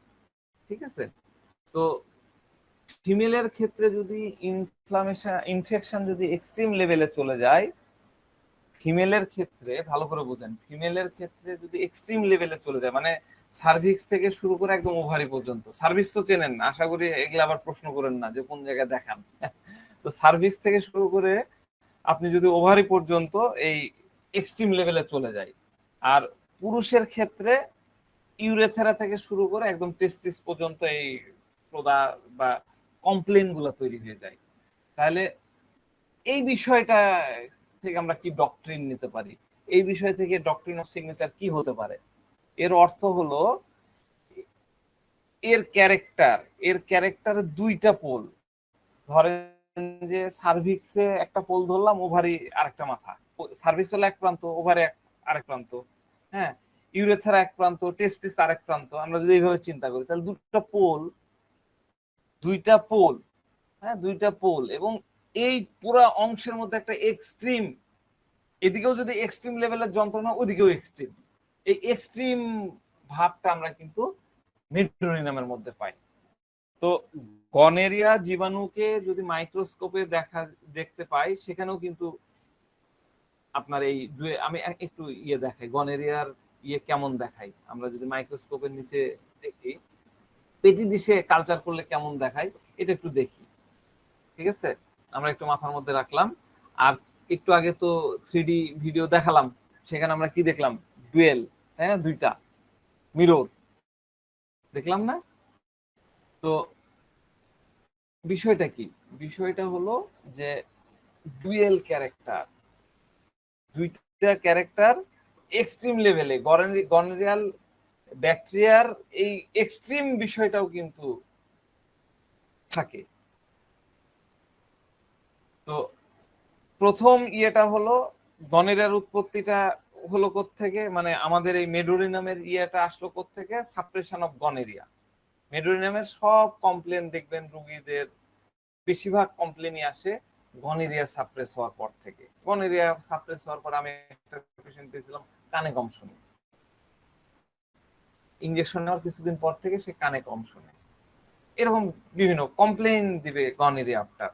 ঠিক আছে। তো ফিমেলের ক্ষেত্রে যদি ইনফেকশন যদি এক্সট্রিম লেভেলে চলে যায়, ফিমেলের ক্ষেত্রে ভালো করে বুঝেন, ফিমেলের ক্ষেত্রে যদি এক্সট্রিম লেভেলে চলে যায়, মানে সার্ভিক্স থেকে শুরু করে একদম ওভারি পর্যন্ত, সার্ভিক্স তো চেনেন না আশা করি, এগুলো আবার প্রশ্ন করেন না যে কোন জায়গায় দেখান। তো সার্ভিক্স থেকে শুরু করে আপনি যদি ওভারি পর্যন্ত এই এক্সট্রিম লেভেলে চলে যায়, আর পুরুষের ক্ষেত্রে ইউরেথেরা থেকে শুরু করে একদম টেস্টিস পর্যন্ত এই প্রদা বা কমপ্লেন গুলো তৈরি হয়ে যায়, তাহলে এই বিষয়টা থেকে আমরা কি ডক্ট্রিন নিতে পারি, এই বিষয় থেকে ডক্ট্রিন অফ সিগনেচার কি হতে পারে? এর অর্থ হলো এর ক্যারেক্টারের দুইটা পোল, ধরেন যে সার্ভিক্সে একটা পোল ধরলাম, ওভারি আরেকটা মাথা, সার্ভিক্স হলো এক প্রান্ত, ওভারি আরেক প্রান্ত, হ্যাঁ, ইউরেথারা এক প্রান্ত, টেস্টিস আরেক প্রান্ত, আমরা যদি এইভাবে চিন্তা করি তাহলে দুইটা পোল, হ্যাঁ, দুইটা পোল, এবং এই পুরা অংশের মধ্যে একটা এক্সট্রিম, এদিকেও যদি এক্সট্রিম লেভেলের যন্ত্রণা, ওদিকেও এক্সট্রিম, এই এক্সট্রিম ভাবটা আমরা কিন্তু মেডোরিনামের মধ্যে পাই। তো গনেরিয়া জীবাণুকে যদি মাইক্রোস্কোপে দেখতে পাই, সেখানেও কিন্তু আপনার এই আমি একটু দেখাই গনেরিয়ার কেমন দেখাই, আমরা যদি মাইক্রোস্কোপের নিচে দেখি, পেটি ডিশে কালচার করলে কেমন দেখায় এটা একটু দেখি, ঠিক আছে। আমরা একটু মাথার মধ্যে রাখলাম। আর একটু আগে তো 3D ভিডিও দেখালাম, সেখানে আমরা কি দেখলাম? ডুয়েল, হ্যাঁ, দুইটা মিরর দেখলাম না? তো বিষয়টা কি? বিষয়টা হলো যে ডুয়েল ক্যারেক্টার, দুইটা ক্যারেক্টার এক্সট্রিম লেভেলে, গনেরিয়াল ব্যাকটেরিয়ার এই এক্সট্রিম বিষয়টাও কিন্তু থাকে। তো প্রথম হলো গনেরিয়ার উৎপত্তিটা হলো থেকে, মানে আমাদের এই মেডোরিনামের আসলো থেকে, সাপ্রেশন অফ গনেরিয়া। মেডোরিনামের সব কমপ্লেন দেখবেন রোগীদের বেশিরভাগ কমপ্লেনই আসে গনেরিয়া সাপ্রেস হওয়ার পর থেকে। গনেরিয়া সাপ্রেস হওয়ার পর আমি একটা পেশেন্ট পেয়েছিলাম, কানে কম শুনে, ইনজেকশন নেওয়ার কিছুদিন পর থেকে সে কানে কম শুনে, এরকম বিভিন্ন কমপ্লেন দিবে গনেরিয়া আফটার।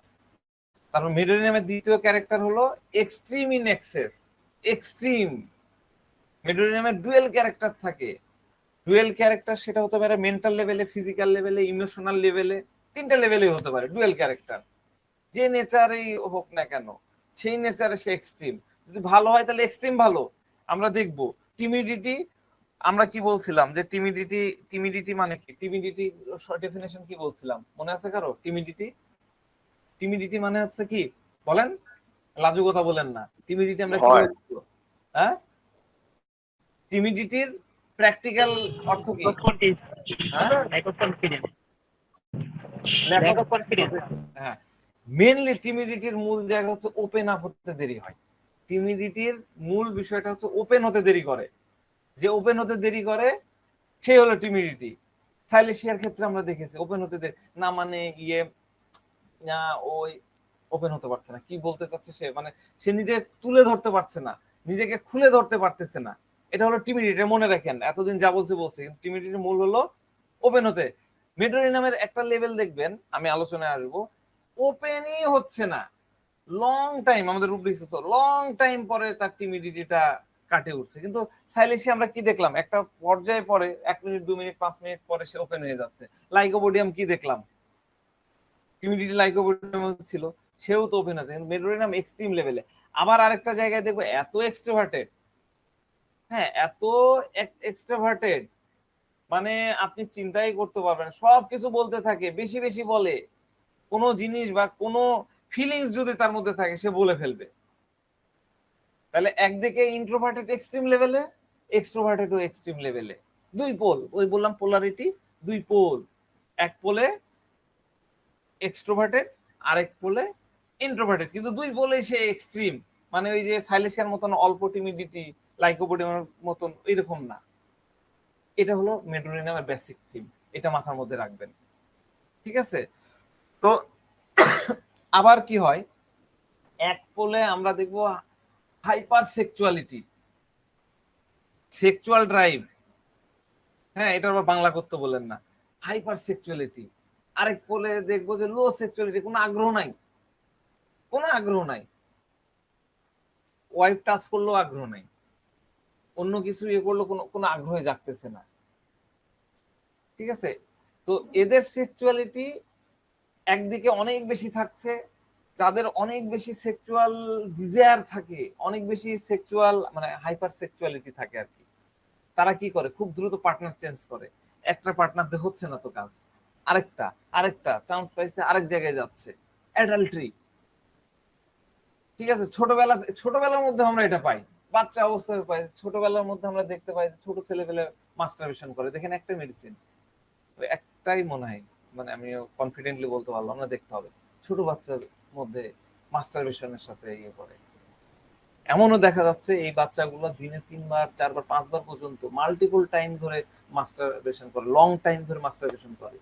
তারপর মেডোরিনামের দ্বিতীয় ক্যারেক্টার হলো এক্সট্রিম ইন এক্সেস, এক্সট্রিম। মেডোরিনামের ডুয়েল ক্যারেক্টার থাকে, ডুয়েল ক্যারেক্টার সেটা হতে পারে মেন্টাল লেভেলে, ফিজিক্যাল লেভেলে, ইমোশনাল লেভেলে, তিনটা লেভেলে হতে পারে ডুয়েল ক্যারেক্টার, যে নেচারেই হোক না কেন সেই নেচারে সে এক্সট্রিম। যদি ভালো হয় তাহলে এক্সট্রিম ভালো। আমরা দেখবো টিমিডিটি, আমরা কি বলছিলাম যে টিমিডিটি মানে কি? টিমিডিটি ডেফিনেশন কি বলছিলাম মনে আছে কারো? টিমিডিটি মানে হচ্ছে কি বলেন, লাজু কথা বলেন না, টিমিডিটি আমরা কি বলছি? হ্যাঁ, টিমিডিটির প্র্যাকটিক্যাল অর্থ কি? হ্যাঁ, হ্যাঁ, মেনলি টিমিডিটির মূল জায়গা হচ্ছে ওপেন আপ হতে দেরি হয়। টিমিডিটির মূল বিষয়টা হচ্ছে ওপেন হতে দেরি করে, যে ওপেন হতে দেরি করে সে হলো টিমিডিটি। সাইলেশিয়ার ক্ষেত্রে আমরা দেখেছি ওপেন হতে দেরি না, মানে ওই ওপেন হতে পারছে না, কি বলতে চাচ্ছে সে, মানে সে নিজে তুলে ধরতে পারছে না, নিজেকে খুলে ধরতে পারতেছে না, এটা হলো টিমিডিটি। মনে রাখেন, এতদিন যা বলছি টিমিডিটির মূল হলো ওপেন হতে। মেডোরিনামের একটা লেভেল দেখবেন, আমি আলোচনায় আসবো, ওপেনই হচ্ছে না, লং টাইম, আমাদের রূপ লং টাইম পরে তার টিমিডিটিটা কাটে উঠছে। কিন্তু সাইলেশিয়া আমরা কি দেখলাম? একটা পর্যায়ে পরে 1 মিনিট 2 মিনিট 5 মিনিট পরে সে ওপেন হয়ে যাচ্ছে। লাইকোপোডিয়াম কি দেখলাম? টিমিডিটি লাইকোপোডিয়াম ছিল, সেও তো ওপেন আছে, কিন্তু মেডোরিনাম এক্সট্রিম লেভেলে। আবার আরেকটা জায়গায় দেখবো এত এক্সট্রোভার্টেড, হ্যাঁ, এত এক্সট্রাভার্টেড, মানে আপনি চিন্তাই করতে পারবেন, সবকিছু বলতে থাকে, বেশি বেশি বলে, কোনো জিনিস বা কোনো ফিলিংস যদি তার মধ্যে থাকে সে বলে ফেলবে। তাহলে একদিকে ইন্ট্রোভার্টেড এক্সট্রিম লেভেলে, এক্সট্রোভার্টেড ও এক্সট্রিম লেভেলে, দুই পোল, ওই বললাম পোলারিটি, দুই পোল, এক পোলে এক্সট্রোভার্টেড, আরেক পোলে ইন্ট্রোভার্টেড, কিন্তু দুই পোলে সে এক্সট্রিম, মানে ওই যে সাইলেশিয়ার মতন অল্প টিমিডিটি, লাইকোপোডিয়ামের মতন এরকম না। এটা হলো মেডোরিনামের বেসিক থিম, এটা মাথার মধ্যে রাখবেন, ঠিক আছে? তো আবার কি হয়, এক পোলে আমরা দেখবো হাইপার সেক্সুয়ালিটি, সেক্সুয়াল ড্রাইভ, হ্যাঁ এটা আবার বাংলা করতে বলেন না, হাইপার সেক্সুয়ালিটি। আরেক পোলে দেখবো যে লো সেক্সুয়ালিটি, কোনো আগ্রহ নাই, কোনো আগ্রহ নাই, ওয়াইফ টাচ করলেও আগ্রহ নাই, অন্য কিছু ইয়ে করলেও কোনো কোনো আগ্রহে জাগতেছে না, ঠিক আছে? তো এদের সেক্সুয়ালিটি একদিকে অনেক বেশি থাকছে, যাদের অনেক বেশি সেক্সুয়াল ডিজায়ার থাকে, অনেক বেশি সেক্সুয়াল মানে হাইপার সেক্সুয়ালিটি থাকে আর কি, তারা কি করে, খুব দ্রুত পার্টনার চেঞ্জ করে, একটা পার্টনার দিয়ে হচ্ছে না তো কাজ, আরেকটা আরেকটা চান্স পাইছে, আরেক জায়গায় যাচ্ছে, অ্যাডাল্ট্রি, ঠিক আছে? ছোটবেলার মধ্যে আমরা এটা পাই, বাচ্চা অবস্থায় পাই, ছোটবেলার মধ্যে আমরা দেখতে পাই ছোট ছেলেপেলে মাস্টারবেশন করে, দেখেন একটা মেডিসিন, একটাই মনে হয়, মানে আমি কনফিডেন্টলি বলতে পারলাম না, দেখতে হবে, ছোট বাচ্চার মধ্যে মাস্টারবেশনের সাথে ইয়ে করে। এমনও দেখা যাচ্ছে এই বাচ্চাগুলো দিনে 3 বার 4 বার 5 বার পর্যন্ত মাল্টিপল টাইম ধরে মাস্টারবেশন করে, লং টাইম ধরে মাস্টারবেশন করে।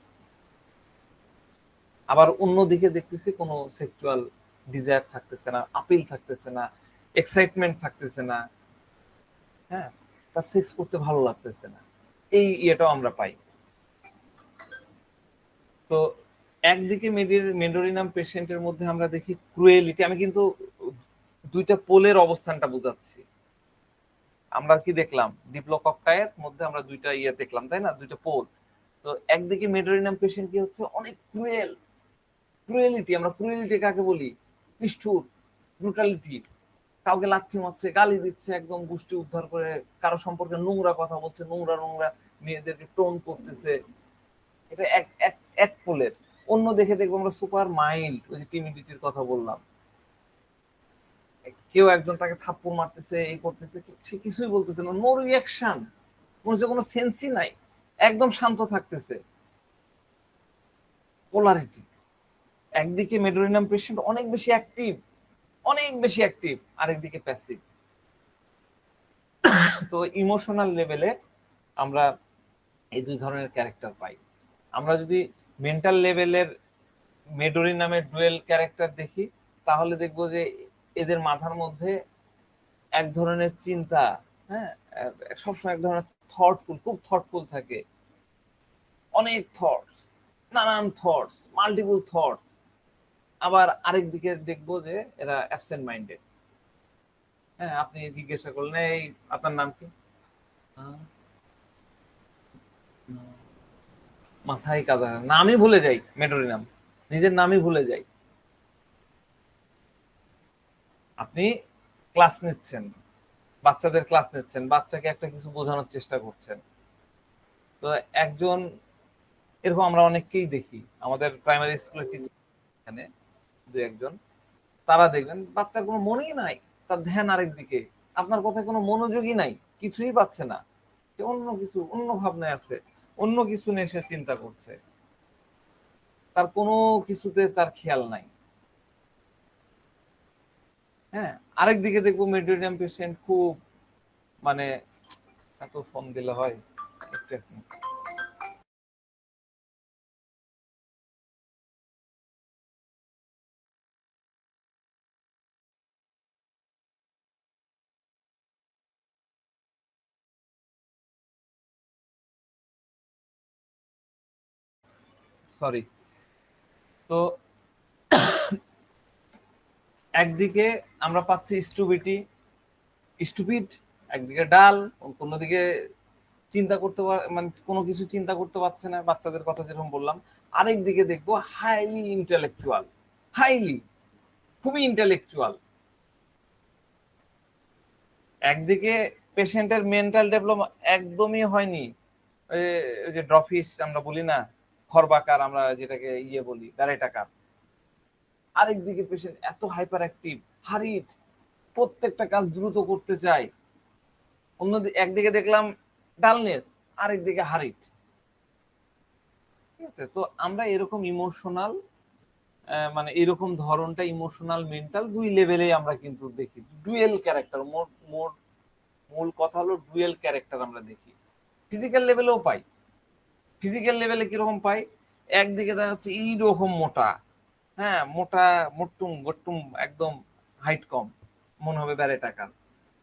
আবার অন্যদিকে দেখতেছি কোনো সেক্সুয়াল ডিজায়ার থাকতেছে না, আপিল থাকতেছে না, এক্সাইটমেন্ট থাকতেছে না, হ্যাঁ, তার সেক্স করতে ভালো লাগতেছে না, এই ইয়েটাও আমরা পাই। তো একদিকে মেডোরিনাম পেশেন্টের মধ্যে আমরা দেখি ক্রুয়েলিটি, আমি কিন্তু দুইটা পোলের অবস্থানটা বুঝাচ্ছি। আমরা কি দেখলাম, ডিপ্লোকক্টায়ের মধ্যে আমরা দুইটা ইয়ে দেখলাম, তাই না, দুইটা পোল। তো একদিকে মেডোরিনাম পেশেন্ট কি হচ্ছে, অনেক ক্রুয়েল, ক্রুয়েলিটি, আমরা ক্রুয়েলিটি কাকে বলি, নিষ্ঠুর, ব্রুটালিটি, কাউকে লাথি মারছে, গালি দিচ্ছে, একদম গোষ্ঠী উদ্ধার করে, কারো সম্পর্কে নোংরা কথা বলছে, নোংরা নোংরা মেয়েদেরকে টোন করতেছে, এটা এক এক এক পোলের। অন্য দেখে দেখবো আমরা সুপার মাইল্ড, ওই যে টিমিডিটির কথা বললাম, কেউ একজন তাকে থাপ্পড় মারতেছে, এই করতেছে, সে কিছুই বলতেছে না, নো রিয়াকশন, মনে হচ্ছে কোনো সেন্সই নাই, একদম শান্ত থাকতেছে, পোলারিটি। একদিকে মেডোরিনাম পেশেন্ট অনেক বেশি অ্যাক্টিভ, অনেক বেশি অ্যাক্টিভ, আরেকদিকে প্যাসিভ। তো ইমোশনাল লেভেলে আমরা এই দুই ধরনের ক্যারেক্টার পাই। আমরা যদি মেন্টাল লেভেলের মেডোরিনামের ডুয়েল ক্যারেক্টার দেখি, তাহলে দেখবো যে এদের মাথার মধ্যে এক ধরনের চিন্তা, হ্যাঁ, সবসময় এক ধরনের থটফুল, খুব থটফুল থাকে, অনেক থটস, নানান থটস, মাল্টিপল থটস। আবার আরেক দিকে দেখবো যে এরা অ্যাবসেন্ট মাইন্ডেড। হ্যাঁ, আপনি জিজ্ঞাসা করলেন এই আপনার নাম কি, মাথায় কাজ হয় না, নামই ভুলে যাই, মেডোরিনাম নিজের নামই ভুলে যাই। আপনি ক্লাস নিচ্ছেন, বাচ্চাদের ক্লাস নিচ্ছেন, বাচ্চাকে একটা কিছু বোঝানোর চেষ্টা করছেন, তো একজন, এরকম আমরা অনেককেই দেখি আমাদের প্রাইমারি স্কুলের টিচার, এখানে দু একজন, তারা দেখবেন বাচ্চার কোনো মনেই নাই, তার ধ্যান আরেক দিকে, আপনার কথায় কোনো মনোযোগই নাই, কিছুই পাচ্ছে না, সে অন্য কিছু, অন্য ভাবনায় আছে, অন্য কিছু নিয়ে সে চিন্তা করছে, তার কোনো কিছুতে তার খেয়াল নাই। হ্যাঁ, আরেক দিকে দেখবো মেডিটেরিয়ান পেশেন্ট খুব, মানে এত ফোন দিলে হয়, একটু সরি। তো একদিকে আমরা পাচ্ছি স্টুপিটি, স্টুপিড, একদিকে ডাল, অন্যদিকে চিন্তা করতে মানে কোনো কিছু চিন্তা করতে পারছে না, বাচ্চাদের কথা যেরকম বললাম। আরেক দিকে দেখবো হাইলি ইন্টেলেকচুয়াল, হাইলি, খুবই ইন্টেলেকচুয়াল। একদিকে পেশেন্টের মেন্টাল ডেভেলপমেন্ট একদমই হয়নি। ওই যে ড্রফিস আমরা বলি না, খরবাকার আমরা যেটাকে বলি, ব্যারেটাকার। আরেকদিকে পেশেন্ট এত হাইপার অ্যাক্টিভ, হারিট, প্রত্যেকটা কাজ দ্রুত করতে চায়। একদিকে দেখলাম ডালনেস, আরেকদিকে হারিট। ঠিক আছে, তো আমরা এরকম ইমোশনাল, মানে এরকম ধরনটা ইমোশনাল মেন্টাল দুই লেভেলে আমরা কিন্তু দেখি। ডুয়েল ক্যারেক্টার, মূল কথা হলো ডুয়েল ক্যারেক্টার আমরা দেখি। ফিজিক্যাল লেভেলেও পাই। ফিজিক্যাল লেভেলে কিরকম পাই? একদিকে দেখা যাচ্ছে এইরকম মোটা, হ্যাঁ মোটা, মোট্টুম গট্টুম, একদম হাইট কম, মনে হবে ব্যারেটাকার।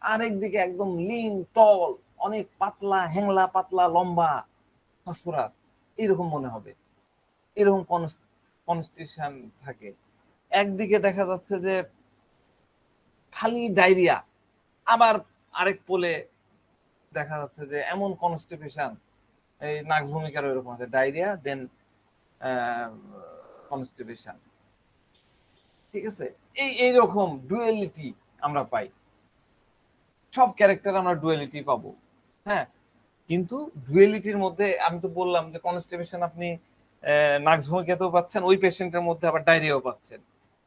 আরেকদিকে একদম লিন টল, অনেক পাতলা, হ্যাংলা পাতলা, লম্বা, ফসফরাস, এরকম মনে হবে। এরকম কনস্টিটিউশন থাকে। একদিকে দেখা যাচ্ছে যে খালি ডায়রিয়া, আবার আরেক পোলে দেখা যাচ্ছে যে এমন কনস্টিপেশন, এই নাক ভূমিকার এরকম আছে, ডায়রিয়া দেন কনস্টিপেশন। ঠিক আছে, এইরকম ডুয়েলিটি আমরা পাই। সব ক্যারেক্টার আমরা ডুয়েলিটি পাবো। হ্যাঁ, কিন্তু ডুয়েলিটির মধ্যে আমি তো বললাম যে কনস্টিপেশন আপনি নাক ভূমিকাতেও পাচ্ছেন, ওই পেশেন্টের মধ্যে আবার ডায়রিয়াও পাচ্ছেন।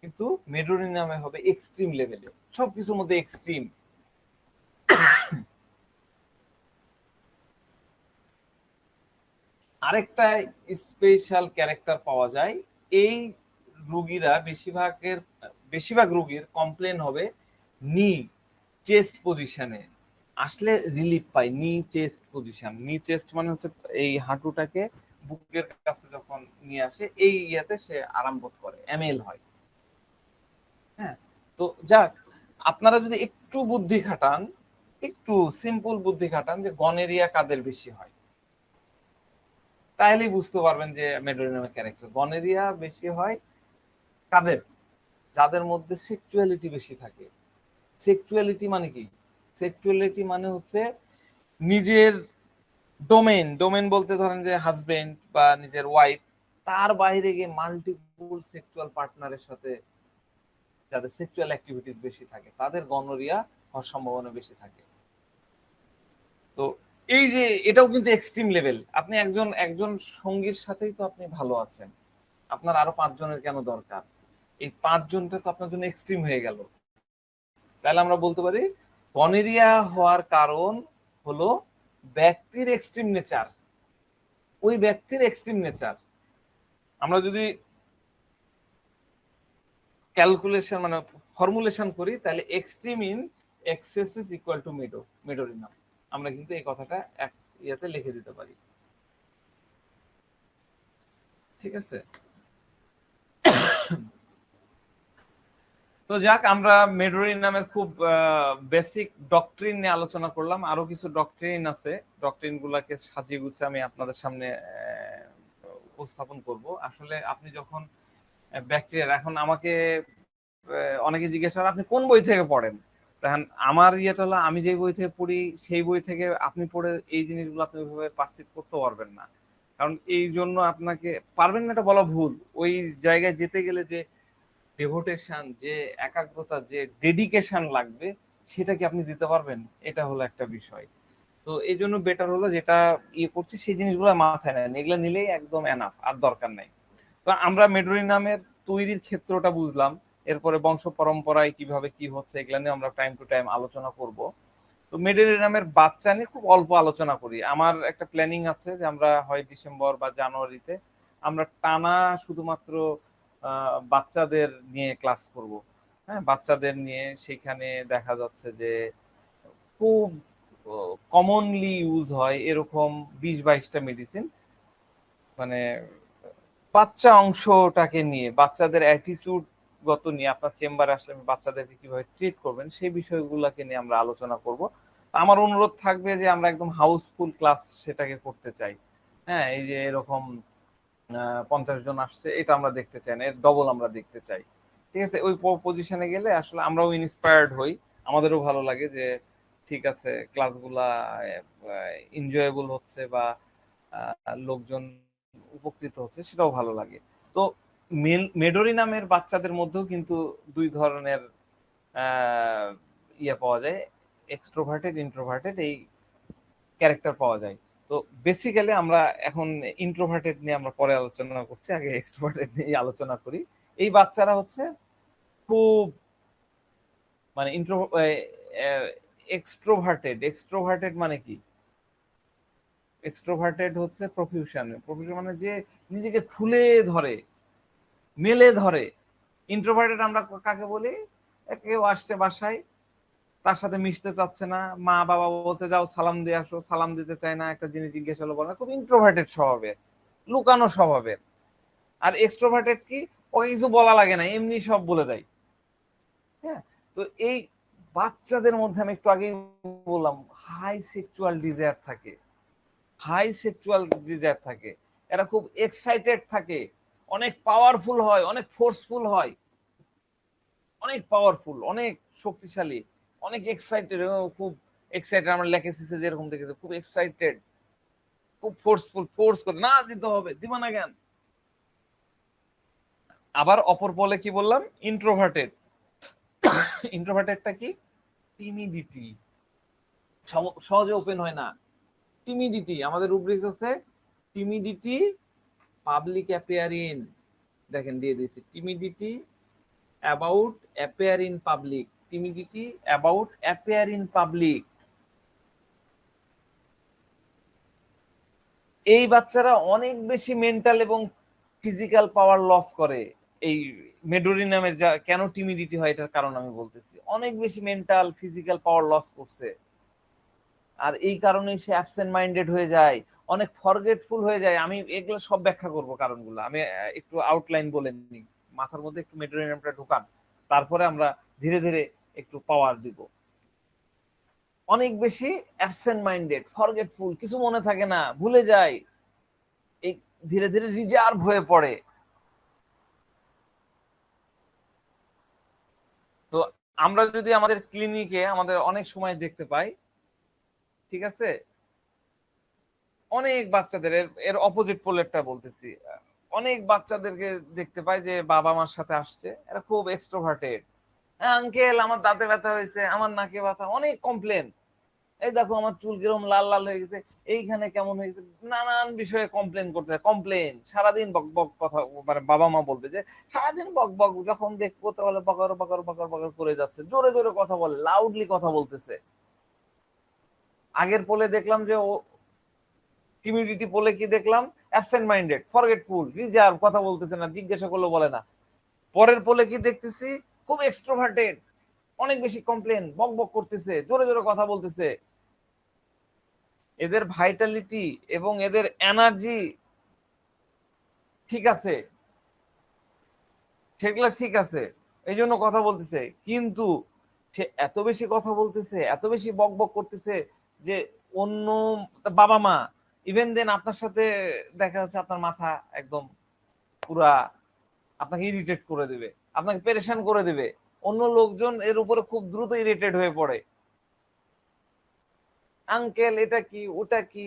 কিন্তু মেডোরিনামে হবে এক্সট্রিম লেভেলে, সবকিছুর মধ্যে এক্সট্রিম। আরেকটা স্পেশাল ক্যারেক্টার পাওয়া যায়। এই রোগীরা বেশিরভাগ রোগীর কমপ্লেন হবে নি চেস্ট পজিশনে আসলে রিলিফ পাই। নি চেস্ট পজিশন, নি চেস্ট মানে হচ্ছে এই হাঁটুটাকে বুকের কাছে যখন নিয়ে আসে, এই ইয়াতে সে আরাম বোধ করে, এমএল হয়। হ্যাঁ, তো যাক, আপনারা যদি একটু বুদ্ধি খাটান, একটু সিম্পল বুদ্ধি খাটান যে গনেরিয়া কাদের বেশি হয়, তাহলেই বুঝতে পারবেন যে মেডোরিনামের ক্যারেক্টার। গনেরিয়া বেশি হয় কাদের? যাদের মধ্যে সেক্সুয়ালিটি বেশি থাকে। সেক্সুয়ালিটি মানে কি? সেক্সুয়ালিটি মানে হচ্ছে নিজের ডোমেন বলতে ধরেন যে হাজবেন্ড বা নিজের ওয়াইফ, তার বাইরে গিয়ে মাল্টিপল সেক্সুয়াল পার্টনারের সাথে যাদের সেক্সুয়াল অ্যাক্টিভিটিস বেশি থাকে, তাদের গনোরিয়া হওয়ার সম্ভাবনা বেশি থাকে। তো এই যে এটাও কিন্তু এক্সট্রিম লেভেল। আপনি একজন সঙ্গীর সাথেই তো আপনি ভালো আছেন, আপনার আরো 5 জনের কেন দরকার? এই 5 জনটা তো আপনার জন্য এক্সট্রিম হয়ে গেল। তাহলে আমরা বলতে পারি গনোরিয়া হওয়ার কারণ হলো ব্যক্তির এক্সট্রিম নেচার, ওই ব্যক্তির এক্সট্রিম নেচার। আমরা যদি ক্যালকুলেশন মানে ফর্মুলেশন করি, তাহলে extreme in excess is equal to medorrhinum. আমরা কিন্তু এই কথাটা এক ইয়াতে লিখে দিতে পারি। ঠিক আছে, তো যাক, আমরা মেডোরিনামের খুব বেসিক ডক্ট্রিন নিয়ে আলোচনা করলাম। আরো কিছু ডক্ট্রিন আছে, ডক্ট্রিন গুলাকে সাজিয়ে গুছিয়ে আমি আপনাদের সামনে উপস্থাপন করব। আসলে আপনি যখন ব্যাকটেরিয়া, এখন আমাকে অনেকে জিজ্ঞেস করে আপনি কোন বই থেকে পড়েন, তখন আমার ইয়েটা হলো আমি যে বই থেকে পড়ি সেই বই থেকে আপনি পড়ে এই জিনিসগুলো আপনি ওইভাবে পারসিভ করতে পারবেন না। কারণ এই জন্য আপনাকে পারবেন না এটা বলা ভুল। ওই জায়গায় যেতে গেলে যে ডেভোটেশন, যে একাগ্রতা, যে ডেডিকেশন লাগবে, সেটা কি আপনি দিতে পারবেন? এটা হলো একটা বিষয়। তো এই জন্য বেটার হলো যেটা করছি সেই জিনিসগুলো মাথায় নেন, এগুলো নিলেই একদম এনাফ, আর দরকার নাই। তো আমরা মেডোরিনামের তৈরির ক্ষেত্রটা বুঝলাম, এরপরে বংশ পরম্পরায় কিভাবে কি হচ্ছে এগুলা নিয়ে আমরা টাইম টু টাইম আলোচনা করব। তো মেডোরিনামের বাচ্চা নিয়ে খুব অল্প আলোচনা করি। আমার একটা প্ল্যানিং আছে যে আমরা হয় ডিসেম্বর বা জানুয়ারিতে আমরা টানা শুধুমাত্র বাচ্চাদের নিয়ে ক্লাস করব। হ্যাঁ, বাচ্চাদের নিয়ে সেখানে দেখা যাচ্ছে যে খুব কমনলি ইউজ হয় এরকম 20-22টা মেডিসিন, মানে বাচ্চা অংশটাকে নিয়ে, বাচ্চাদের অ্যাটিটিউড গত নিয়ে, আপনার চেম্বারে আসলে বাচ্চাদেরকে কিভাবে ট্রিট করবেন সেই বিষয়গুলোকে নিয়ে আমরা আলোচনা করব। আমার অনুরোধ থাকবে যে আমরা একদম হাউসফুল ক্লাস সেটাকে করতে চাই। হ্যাঁ, এই যে এরকম 50 জন আসছে, এটা আমরা দেখতে চাই না, এর ডবল আমরা দেখতে চাই। ঠিক আছে, ওই পজিশনে গেলে আসলে আমরাও ইন্সপায়ার্ড হই, আমাদেরও ভালো লাগে যে ঠিক আছে ক্লাসগুলা এনজয়েবল হচ্ছে বা লোকজন উপকৃত হচ্ছে, সেটাও ভালো লাগে। তো মেডোরিনামের বাচ্চাদের মধ্যেও কিন্তু দুই ধরনের পাওয়া যায়। এক্সট্রোভার্টেড, ইন্ট্রোভার্টেড এই ক্যারেক্টার পাওয়া যায়। তো বেসিক্যালি আমরা এখন ইন্ট্রোভার্টেড নিয়ে আমরা পরে আলোচনা করছি, আগে এক্সট্রোভার্টেড নিয়ে আলোচনা করি। এই বাচ্চারা হচ্ছে খুব মানে এক্সট্রোভার্টেড। এক্সট্রোভার্টেড মানে কি? এক্সট্রোভার্টেড হচ্ছে প্রফিউশন। প্রফিউশন মানে যে নিজেকে খুলে ধরে, মেলে ধরে। ইন্ট্রোভার্টেড আমরা কাকে বলি? কেউ আসছে বাসায়, তার সাথে মিশতে চাচ্ছে না, মা বাবা বলতে যাও সালাম দিয়ে আসো, সালাম দিতে চায় না, একটা জিনিস জিজ্ঞেস হলো বলে না, খুব ইন্ট্রোভার্টেড স্বভাবের, লুকানো স্বভাবের। আর এক্সট্রোভার্টেড কি? ওকে কিছু বলা লাগে না, এমনি সব বলে দেয়। হ্যাঁ, তো এই বাচ্চাদের মধ্যে আমি একটু আগেই বললাম হাই সেক্সুয়াল ডিজায়ার থাকে, হাই সেক্সুয়াল ডিজায়ার থাকে। এরা খুব এক্সাইটেড থাকে, অনেক পাওয়ারফুল হয়, অনেক ফোর্সফুল হয়, অনেক পাওয়ারফুল, অনেক শক্তিশালী, অনেক এক্সাইটেড, খুব এক্সাইটেড। আমরা লেখেছিসে যেরকম দেখেছি, খুব এক্সাইটেড, খুব ফোর্সফুল, ফোর্স করে না দিতে হবে, দিবা না জ্ঞান। আবার অপর বলে কি বললাম? ইন্ট্রোভার্টেড। ইন্ট্রোভার্টেডটা কি? টিমিডিটি, সহজে ওপেন হয় না। টিমিডিটি আমাদের রুব্রিক্স আছে, টিমিডিটি পাবলিক অ্যাপিয়ারিং, দেখেন দিয়ে দিয়েছি, timidity about appear in public, timidity about appear in public. এই বাচ্চারা অনেক বেশি মেন্টাল এবং ফিজিক্যাল পাওয়ার লস করে। এই মেডোরি নামের যা কেন টিমিডিটি হয় এটার কারণ আমি বলতেছি, অনেক বেশি মেন্টাল ফিজিক্যাল পাওয়ার লস করছে। আর এই কারণেই সে অ্যাবসেন্ট মাইন্ডেড হয়ে যায়, অনেক ফরগেটফুল হয়ে যায়। আমি এগুলো সব ব্যাখ্যা করব কারণগুলো, আমি একটু আউটলাইন বলে নিই, মাথার মধ্যে একটু মেডোরি নামটা ঢোকান, তারপরে আমরা ধীরে ধীরে একটু পাওয়ার দিব। অনেক বেশি অ্যাবসেন্ট মাইন্ডেড, ফরগেটফুল, কিছু মনে থাকে না, ভুলে যায়, এই ধীরে ধীরে রিজার্ভ হয়ে পড়ে। তো আমরা যদি আমাদের ক্লিনিকে আমাদের অনেক সময় দেখতে পাই, ঠিক আছে, অনেক বাচ্চাদের এর অপোজিট পোলেরটা বলতেছি, অনেক বাচ্চাদেরকে দেখতে পাই যে বাবা মার সাথে আসছে, এরা খুব এক্সট্রোভার্টেড। আঙ্কেল আমার দাঁতে ব্যথা হয়েছে, আমার নাকে ব্যথা, অনেক কমপ্লেন, এই দেখো আমার চুল কিরকম লাল লাল হয়ে গেছে, এইখানে কেমন হয়ে গেছে, নানান বিষয়ে কমপ্লেন করতে, কমপ্লেন সারাদিন বক বক কথা। মানে বাবা মা বলবে যে সারাদিন বক বক, যখন দেখবো তাহলে বকর বকর বকর বকর করে যাচ্ছে, জোরে জোরে কথা বলে, লাউডলি কথা বলতেছে। আগের পোলে দেখলাম যে ও টিমিডিটি পোলে কি দেখলাম? অ্যাবসেন্ট মাইন্ডেড, ফরগেটফুল, রিজার্ভ, কথা বলতেছে না, জিজ্ঞাসা করলে বলে না। পরের পোলে কি দেখতেছি? খুব এক্সট্রোভার্টেড, অনেক বেশি কমপ্লেন, বক বক করতেছে, জোরে জোরে কথা বলতেছে। এদের ভাইটালিটি এবং এদের এনার্জি ঠিক আছে, সেগুলা ঠিক আছে, এই জন্য কথা বলতেছে। কিন্তু সে এত বেশি কথা বলতেছে, এত বেশি বক বক করতেছে যে অন্য বাবা মা ইভেন দেন আপনার সাথে দেখা যাচ্ছে আপনার মাথা একদম পুরা আপনাকে ইরিটেট করে দিবে, আপনাকে পেরেশান করে দিবে। অন্য লোকজন এর উপরে খুব দ্রুত ইরিটেট হয়ে পড়ে, আঙ্কেল এটা কি, ওটা কি,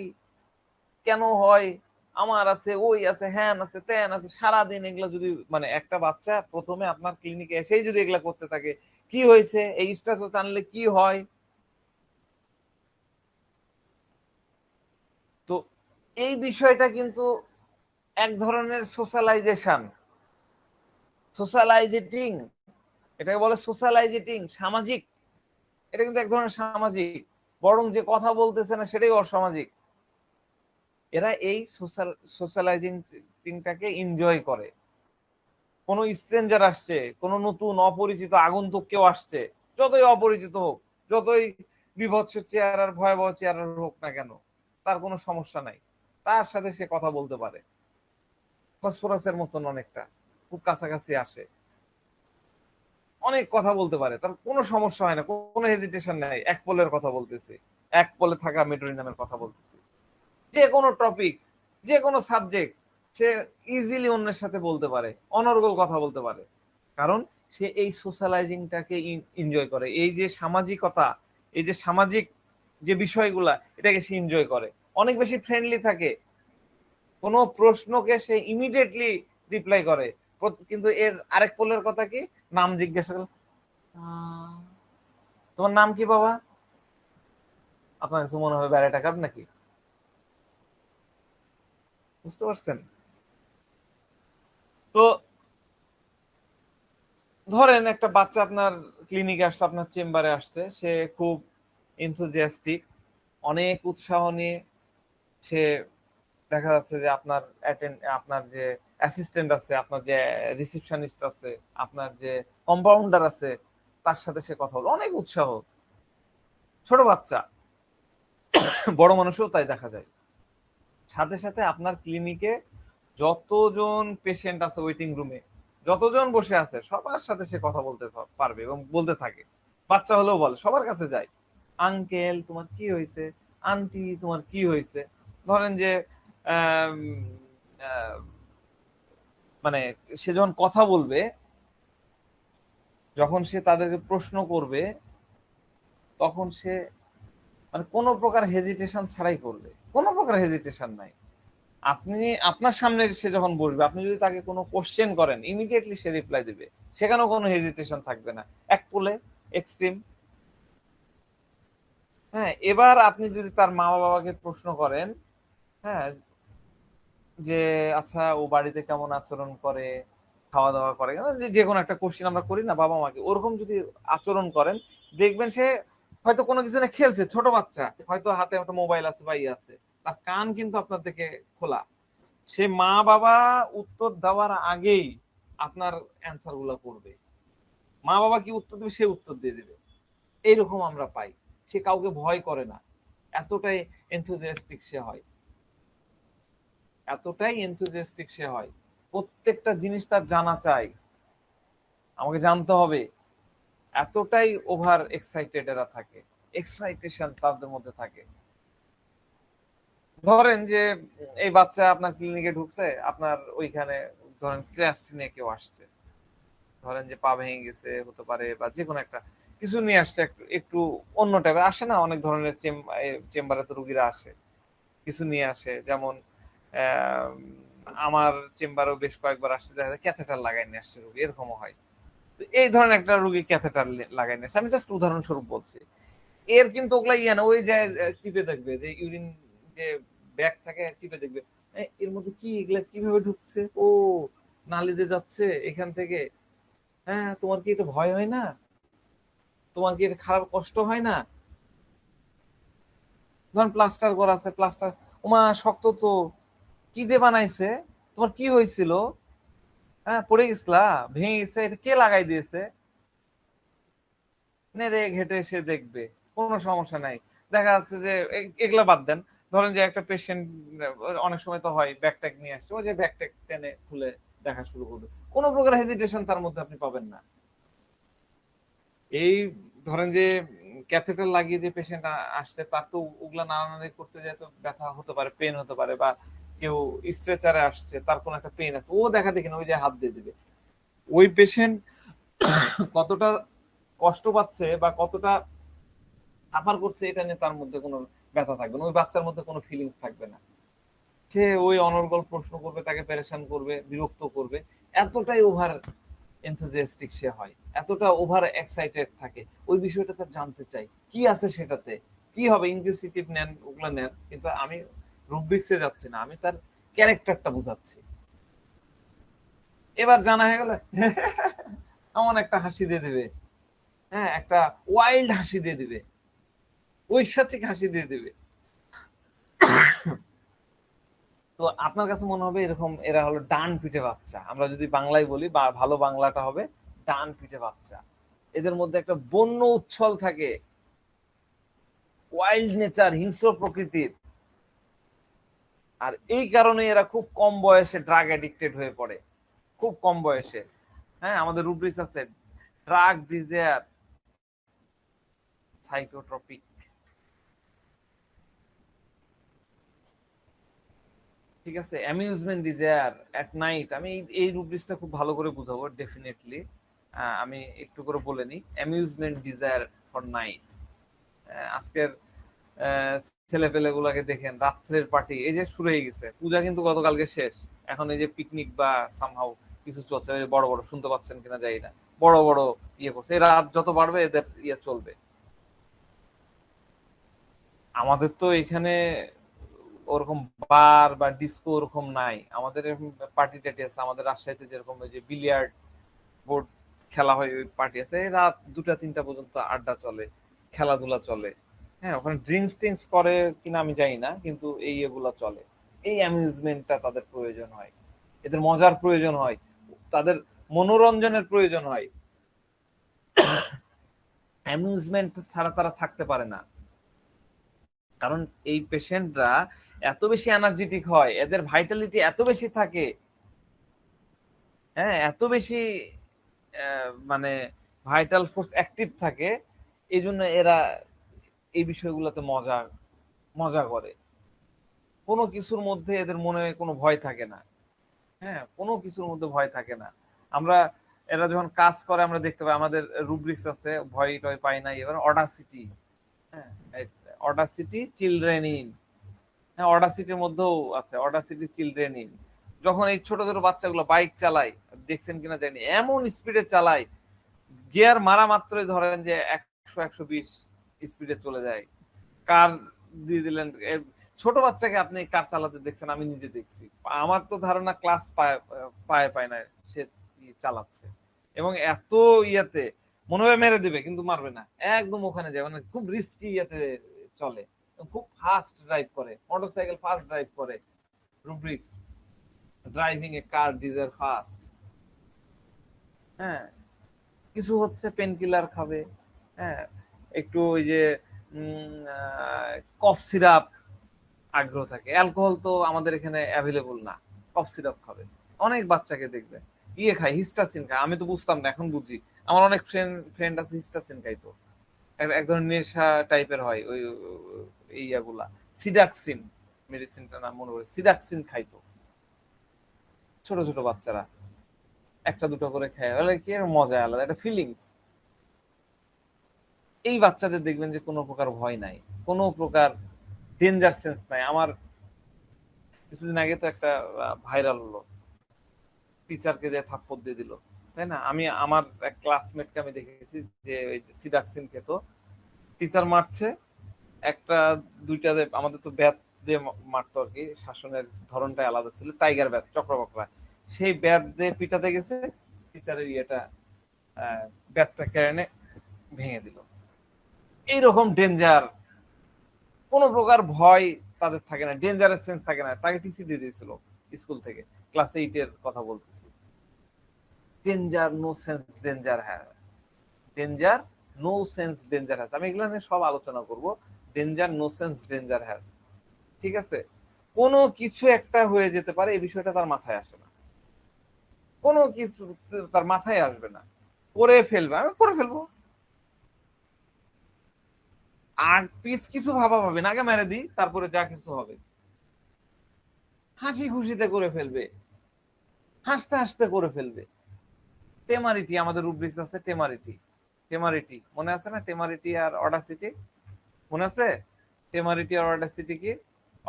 কেন হয়, আমার আছে, ওই আছে, হ্যান আছে, ত্যান আছে, সারাদিন এগুলা যদি মানে একটা বাচ্চা প্রথমে আপনার ক্লিনিকে এসেই যদি এগুলা করতে থাকে, কি হয়েছে, এই স্ট্যাটাস আনলে কি হয়? তো এই বিষয়টা কিন্তু এক ধরনের সোশ্যালাইজেশন, সোশ্যালাইজেটিং, এটাকে বলে সোশ্যালাইজেটিং, সামাজিক। এটা কিন্তু এক ধরনের সামাজিক, বরং যে কথা বলতেছে না সেটাই অসামাজিক। এরা এই সোশ্যালাইজিংটাকে এনজয় করে। কোনো স্ট্রেঞ্জার আসছে, কোনো নতুন অপরিচিত আগন্তুক কেউ আসছে, যতই অপরিচিত হোক, যতই বিভৎস চেহারার ভয়াবহ চেহারার হোক না কেন, তার কোনো সমস্যা নাই, তার সাথে সে কথা বলতে পারে। ফসফরাসের মতন অনেকটা, খুব কাছাকাছি আসে, অনেক কথা বলতে পারে, তার কোনো সমস্যা হয় না, কোনো হেজিটেশন নাই। এক পোলের কথা বলতেছি, এক পোলে থাকা মেট্রোনি নামের কথা বলতেছি, যে কোনো টপিকস, যে কোনো সাবজেক্ট সে ইজিলি অন্যের সাথে বলতে পারে, অনর্গল কথা বলতে পারে, কারণ সে এই সোশ্যালাইজিংটাকে এনজয় করে। এই যে সামাজিকতা, এই যে সামাজিক যে বিষয়গুলা, এটাকে সে এনজয় করে, অনেক বেশি ফ্রেন্ডলি থাকে, কোনো প্রশ্নকে সে ইমিডিয়েটলি রিপ্লাই করে। কিন্তু এর আরেক পোলের কথা কি? নাম জিজ্ঞাসা করলে, তোমার নাম কি বাবা? আপনার কাছে মনে হবে ব্যারেটা কাপ নাকি? বুঝতে পারছেন? তো ধরেন একটা বাচ্চা আপনার ক্লিনিকে আসছে, আপনার চেম্বারে আসছে, সে খুব এনথুজিয়াস্টিক, অনেক উৎসাহ নিয়ে সে দেখা যাচ্ছে যে আপনার যে অ্যাসিস্ট্যান্ট আছে, আপনার যে রিসেপশনিস্ট আছে, আপনার যে কম্পাউন্ডার আছে, তার সাথে সে কথা বলে অনেক উৎসাহ। ছোট বাচ্চা, বড় মানুষও তাই দেখা যায়। সাথে সাথে আপনার ক্লিনিকে যতজন পেশেন্ট আছে ওয়েটিং রুমে, যতজন বসে আছে সবার সাথে সে কথা বলতে পারবে এবং বলতে থাকে। বাচ্চা হলেও বলে, সবার কাছে যায়, আঙ্কেল তোমার কি হয়েছে, আন্টি তোমার কি হয়েছে। ধরেন যে আম, আহ, মানে সে যখন কথা বলবে, যখন সে তাদেরকে প্রশ্ন করবে, তখন সে মানে কোনো প্রকার হেজিটেশন ছাড়াই করবে, কোনো প্রকার হেজিটেশন নাই। আপনি আপনার সামনে সে যখন বসবে, আপনি যদি তাকে কোনো কোশ্চেন করেন, ইমিডিয়েটলি সে রিপ্লাই দিবে, সেখানেও কোনো হেজিটেশন থাকবে না, এক পোলে এক্সট্রিম। হ্যাঁ, এবার আপনি যদি তার মা বাবাকে প্রশ্ন করেন, হ্যাঁ, যে আচ্ছা ও বাড়িতে কেমন আচরণ করে, খাওয়া দাওয়া করে, যে কোনো একটা কোশ্চেন আমরা করি না বাবা মাকে, ওরকম যদি আচরণ করেন, দেখবেন সে হয়তো কোনো কিছু না খেলছে, ছোট বাচ্চা হয়তো হাতে একটা মোবাইল আছে বা ইয়ে আছে, তার কান কিন্তু আপনার দিকে খোলা। সে মা বাবা উত্তর দেওয়ার আগেই আপনার অ্যান্সার গুলো করবে। মা বাবা কি উত্তর দেবে সে উত্তর দিয়ে দেবে। এইরকম আমরা পাই। সে কাউকে ভয় করে না, এতটাই এনথুজিয়াস্টিক সে হয়, এতটাই এনথুজিয়াস্টিক সে হয়। প্রত্যেকটা জিনিস তার জানা চাই, আমাকে জানতে হবে, এতটাই ওভার এক্সাইটেড এরা থাকে, এক্সাইটেশন তাদের মধ্যে থাকে। ধরেন যে এই বাচ্চা আপনার ক্লিনিকে ঢুকছে, আপনার ওইখানে ধরেন ক্র্যাশ নিয়ে কেউ আসছে, ধরেন যে পা ভেঙে গেছে হতে পারে, বা যে কোনো একটা কিছু নিয়ে আসছে, একটু একটু অন্য টাইপের আসে না, অনেক ধরনের চেম্বারে তো রুগীরা আসে, কিছু নিয়ে আসে। যেমন আহ, আমার চেম্বারেও বেশ কয়েকবার আসছে, দেখা যায় ক্যাথেটার লাগাই নিয়ে আসছে রুগী, এরকমও হয়। তো এই ধরনের একটা রুগী ক্যাথেটার লাগাই নিয়ে আসছে, আমি জাস্ট উদাহরণস্বরূপ বলছি। এর কিন্তু ওগুলা ইয়ে না, ওই যে টিপে দেখবে যে ইউরিন যে ব্যাগ থাকে, টিপে দেখবে এর মধ্যে কি, এগুলা কিভাবে ঢুকছে, ও নালিতে যাচ্ছে এখান থেকে। হ্যাঁ, তোমার কি এটা ভয় হয় না, তোমার কি এটা খারাপ কষ্ট হয় না? ধরেন প্লাস্টার করা আছে, প্লাস্টার, ওমা শক্ত তো, কি দিয়ে বানাইছে, তোমার কি হয়েছিল, হ্যাঁ পড়ে গেছিলা, ভেঙে গেছে, এটা কে লাগাই দিয়েছে, নেড়ে ঘেটে সে দেখবে, কোনো সমস্যা নাই। দেখা যাচ্ছে যে এগুলা বাদ দেন, ধরেন যে একটা পেশেন্ট অনেক সময় তো হয় ব্যাগ ট্যাগ নিয়ে আসছে, ও যে ব্যাগ ট্যাগ টেনে খুলে দেখা শুরু করবে, কোনো প্রকার হেজিটেশন তার মধ্যে আপনি পাবেন না। এই ধরেন যে ক্যাথেটার লাগিয়ে যে পেশেন্ট আসছে, তার তো ওগুলা নাড়ানাড়ি করতে যায়, তো ব্যথা হতে পারে, পেন হতে পারে, বা কেউ স্ট্রেচারে আসছে, তার কোনো একটা পেন আছে, ও দেখা দেখি না ওই যে হাত দিয়ে দিবে। ওই পেশেন্ট কতটা কষ্ট পাচ্ছে বা কতটা সাফার করছে, এটা নিয়ে তার মধ্যে কোনো ব্যথা থাকবে না, ওই বাচ্চার মধ্যে কোনো ফিলিংস থাকবে না। সে ওই অনর্গল প্রশ্ন করবে, তাকে পেরেশান করবে, বিরক্ত করবে, এতটাই ওভার এনথুজিয়াস্টিক সে হয়, এতটা ওভার এক্সাইটেড থাকে, ওই বিষয়টা তার জানতে চাই কি আছে সেটাতে, কি হবে, ইনকুইজিটিভ নেন, ওগুলা নেন, কিন্তু আমি রুব্রিক্সে যাচ্ছি না, আমি তার ক্যারেক্টারটা বুঝাচ্ছি। এবার জানা হয়ে গেল, এমন একটা হাসি দিয়ে দিবে, হ্যাঁ একটা ওয়াইল্ড হাসি দিয়ে দিবে, ঐশাচিক হাসি দিয়ে দিবে। তো আপনার কাছে মনে হবে এরকম এরা হলো ডান পিঠে বাচ্চা, আমরা যদি বাংলায় বলি বা ভালো বাংলাটা হবে ডান পিঠে বাচ্চা। এদের মধ্যে একটা বন্য উচ্ছল থাকে, ওয়াইল্ড নেচার, হিংস্র প্রকৃতির। আর এই কারণে এরা খুব কম বয়সে ড্রাগ অ্যাডিক্টেড হয়ে পড়ে, খুব কম বয়সে। হ্যাঁ, আমাদের রুব্রিক্স আছে, ড্রাগ ডিজায়ার, সাইকোট্রপিক, ঠিক আছে, অ্যামিউজমেন্ট ডিজায়ার এট নাইট। আমি এই রুব্রিক্সটা খুব ভালো করে বুঝাবো ডেফিনেটলি। আমি একটু করে বলে নিই, অ্যামিউজমেন্ট ডিজায়ার ফর নাইট। আজকের ছেলে পেলে গুলাকে দেখেন, রাত্রের পার্টি এই যে শুরু হয়ে গেছে, পূজা কিন্তু গতকালকে শেষ, এখন এই যে পিকনিক বা সামহাউ কিছু চলছে, বড় বড়, শুনতে পাচ্ছেন কিনা জানি না, বড় বড় ইয়ে করছে, রাত যত বাড়বে এদের ইয়ে চলবে। আমাদের তো এখানে ওরকম বার বা ডিস্কো ওরকম নাই, আমাদের পার্টি টার্টি আছে। আমাদের রাজশাহীতে যেরকম ওই যে বিলিয়ার্ড বোর্ড খেলা হয়, ওই পার্টি আছে, এই রাত 2টা 3টা পর্যন্ত আড্ডা চলে, খেলাধুলা চলে। হ্যাঁ, ওখানে ড্রিঙ্কস টিঙ্কস করে কিনা আমি জানি না, কিন্তু এই এগুলা চলে। এই অ্যামিউজমেন্টটা তাদের প্রয়োজন হয়, এদের মজার প্রয়োজন হয়, তাদের মনোরঞ্জনের প্রয়োজন হয়। অ্যামিউজমেন্ট ছাড়া তারা থাকতে পারে না। কারণ এই পেশেন্টরা এত বেশি এনার্জেটিক হয়, এদের ভাইটালিটি এত বেশি থাকে, হ্যাঁ, এত বেশি মানে ভাইটাল ফোর্স অ্যাক্টিভ থাকে, এই জন্য এরা এই বিষয়গুলোতে মজা মজা করে। কোনো কিছুর মধ্যে এদের মনে কোনো ভয় থাকে না। হ্যাঁ, কোনো কিছুর মধ্যে ভয় থাকে না। আমরা, এরা যখন কাজ করে আমরা দেখতে পাই, আমাদের রুব্রিক্স আছে, ভয় টয় পাই না। এবার অডাসিটি, হ্যাঁ, অডাসিটি চিলড্রেন ইন, হ্যাঁ, অডাসিটির মধ্যেও আছে অডাসিটি চিলড্রেন ইন। যখন এই ছোট ছোট বাচ্চাগুলো বাইক চালায়, দেখছেন কিনা জানি, এমন স্পিডে চালায়, গিয়ার মারা মাত্রই ধরেন যে 100 120 স্পিডে চলে যায়। কার দিয়ে দিলেন, ছোট বাচ্চাকে আপনি কার চালাতে দেখছেন, আমি নিজে দেখছি। আমার তো ধারণা ক্লাস পায় পায় না সে চালাচ্ছে, এবং এত ইয়াতে মনে হয় মেরে দিবে, কিন্তু মারবে না, একদম ওখানে যায়, মানে খুব রিস্কি ইয়াতে চলে, খুব ফাস্ট ড্রাইভ করে, মোটরসাইকেল ফাস্ট ড্রাইভ করে। রুব্রিক্স, ড্রাইভিং এ কার ডিজার ফাস্ট। হ্যাঁ, কিছু হচ্ছে পেন কিলার খাবে, হ্যাঁ, একটু ওই যে কফ সিরাপ আগ্রহ থাকে। অ্যালকোহল তো আমাদের এখানে অ্যাভেলেবল না, কফ সিরাপ খাবে। অনেক বাচ্চাকে দেখবে ইয়ে খায়, হিস্টাসিন খায়। আমি তো বুঝতাম না, এখন বুঝি। আমার অনেক ফ্রেন্ড আছে হিস্টাসিন খাইতো, এক ধরনের নেশা টাইপের হয় ওই ইয়াগুলা। সিডাক্সিন মেডিসিনটা নাম মনে হয়, সিডাক্সিন খাইতো ছোট ছোট বাচ্চারা, একটা দুটো করে খায়, কি মজা আলাদা, একটা ফিলিংস। এই বাচ্চাদের দেখবেন যে কোনো প্রকার ভয় নাই, কোনো প্রকার ডেঞ্জার সেন্স নাই। আমার কিছুদিন আগে তো একটা ভাইরাল হলো, টিচারকে যে থাপ্পড় দিয়ে দিল, তাই না? আমি আমার এক ক্লাসমেটকে আমি দেখেছি যে ওই সিডাক্সিন খেত, টিচার মারছে, একটা দুইটা, আমাদের তো ব্যাট দিয়ে মারতো আর কি, শাসনের ধরনটা আলাদা ছিল, টাইগার ব্যাট, চক্রবকরা, সেই ব্যাট দিয়ে পিটাতে গেছে, টিচারের ইয়েটা ব্যাটটা কেড়ে ভেঙে দিল। এইরকম ডেঞ্জার, কোন প্রকার ভয় তাদের থাকে না, ডেঞ্জারের সেন্স থাকে না। তাকে টিসি দিয়ে দিয়েছিল স্কুল থেকে, ক্লাস 8 এর কথা বলতেছি। Danger no sense danger has, danger no sense danger has, আমি এগুলো নিয়ে সব আলোচনা করব। Danger no sense danger has, ঠিক আছে? কোনো কিছু একটা হয়ে যেতে পারে, এই বিষয়টা তার মাথায় আসে না, কোনো কিছু তার মাথায় আসবে না, করে ফেলবে, আমি করে ফেলবো, আর পিস কিছু ভাবা ভাবে না, আগে মেরে দিই, তারপরে যা কিছু হবে। হাসি খুশিতে করে ফেলবে, হাসতে হাসতে করে ফেলবে। টেমারিটি, আমাদের রুব্রিক্স আছে টেমারিটি। টেমারিটি মনে আছে না? টেমারিটি আর অডাসিটি মনে আছে? টেমারিটি আর অডাসিটি কি?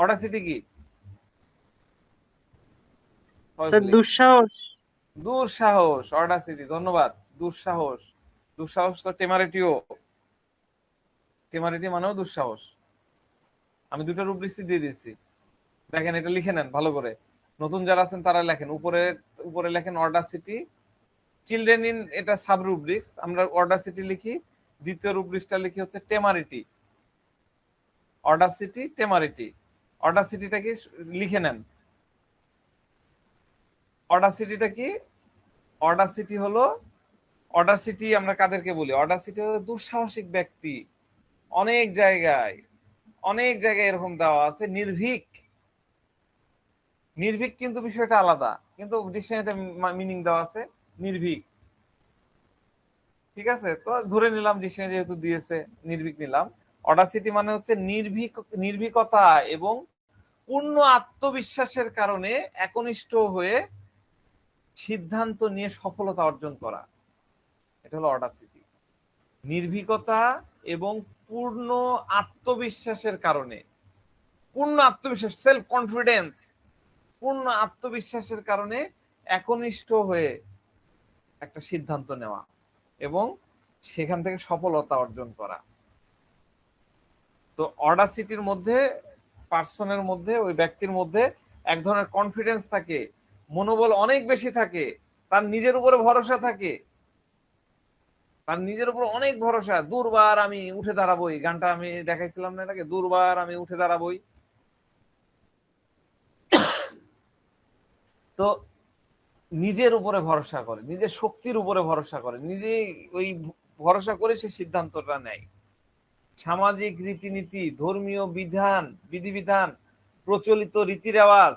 অডাসিটি কি? স্যার দুঃসাহস। দুঃসাহস, অডাসিটি, ধন্যবাদ। দুঃসাহস, দুঃসাহস তো টেমারিটিও, টেমারিটি মানেও দুঃসাহস। আমি দুটো রুব্রিক্স দিয়ে দিচ্ছি, দেখেন, এটা লিখে নেন ভালো করে। নতুন যারা আছেন তারা লেখেন, উপরে উপরে লেখেন অডাসিটি চিলড্রেন ইন, এটা সাব রুব্রিক্স, আমরা অডাসিটি লিখি। দ্বিতীয় রুব্রিক্সটা লিখি হচ্ছে টেমারিটি, অডাসিটি টেমারিটি। অডাসিটিটা কি লিখে নেন, অডাসিটিটা কি? অডাসিটি হলো, অডাসিটি আমরা কাদেরকে বলি? অডাসিটি হলো দুঃসাহসিক ব্যক্তি। অনেক জায়গায়, অনেক জায়গায় এরকম দেওয়া আছে, নির্ভীক। নির্ভীক কিন্তু বিষয়টা আলাদা, কিন্তু ডিকশনারিতে মিনিং দেওয়া আছে নির্ভীক, ঠিক আছে? তো ধরে নিলাম ডিকশনারি যেহেতু দিয়েছে, নির্ভীক নিলাম। অডাসিটি মানে হচ্ছে নির্ভীকতা এবং পূর্ণ আত্মবিশ্বাসের কারণে একনিষ্ঠ হয়ে সিদ্ধান্ত নিয়ে সফলতা অর্জন করা, এটা হলো অডাসিটি। নির্ভীকতা এবং পূর্ণ আত্মবিশ্বাসের কারণে, পূর্ণ আত্মবিশ্বাস, সেলফ কনফিডেন্স, পূর্ণ আত্মবিশ্বাসের কারণে একনিষ্ঠ হয়ে একটা সিদ্ধান্ত নেওয়া এবং সেখান থেকে সফলতা অর্জন করা। তো অডাসিটির মধ্যে, পার্সনের মধ্যে, ওই ব্যক্তির মধ্যে এক ধরনের কনফিডেন্স থাকে, মনোবল অনেক বেশি থাকে, তার নিজের উপরে ভরসা থাকে, তার নিজের উপর অনেক ভরসা। দুর্বার আমি উঠে দাঁড়াবোই, গানটা আমি দেখাইছিলাম না এটাকে, দুর্বার আমি উঠে দাঁড়াবোই। তো নিজের উপরে ভরসা করে, নিজের শক্তির উপরে ভরসা করে, নিজে ওই ভরসা করে সে সিদ্ধান্তটা নেয়। সামাজিক রীতিনীতি, ধর্মীয় বিধান, বিধিবিধান, প্রচলিত রীতি রেওয়াজ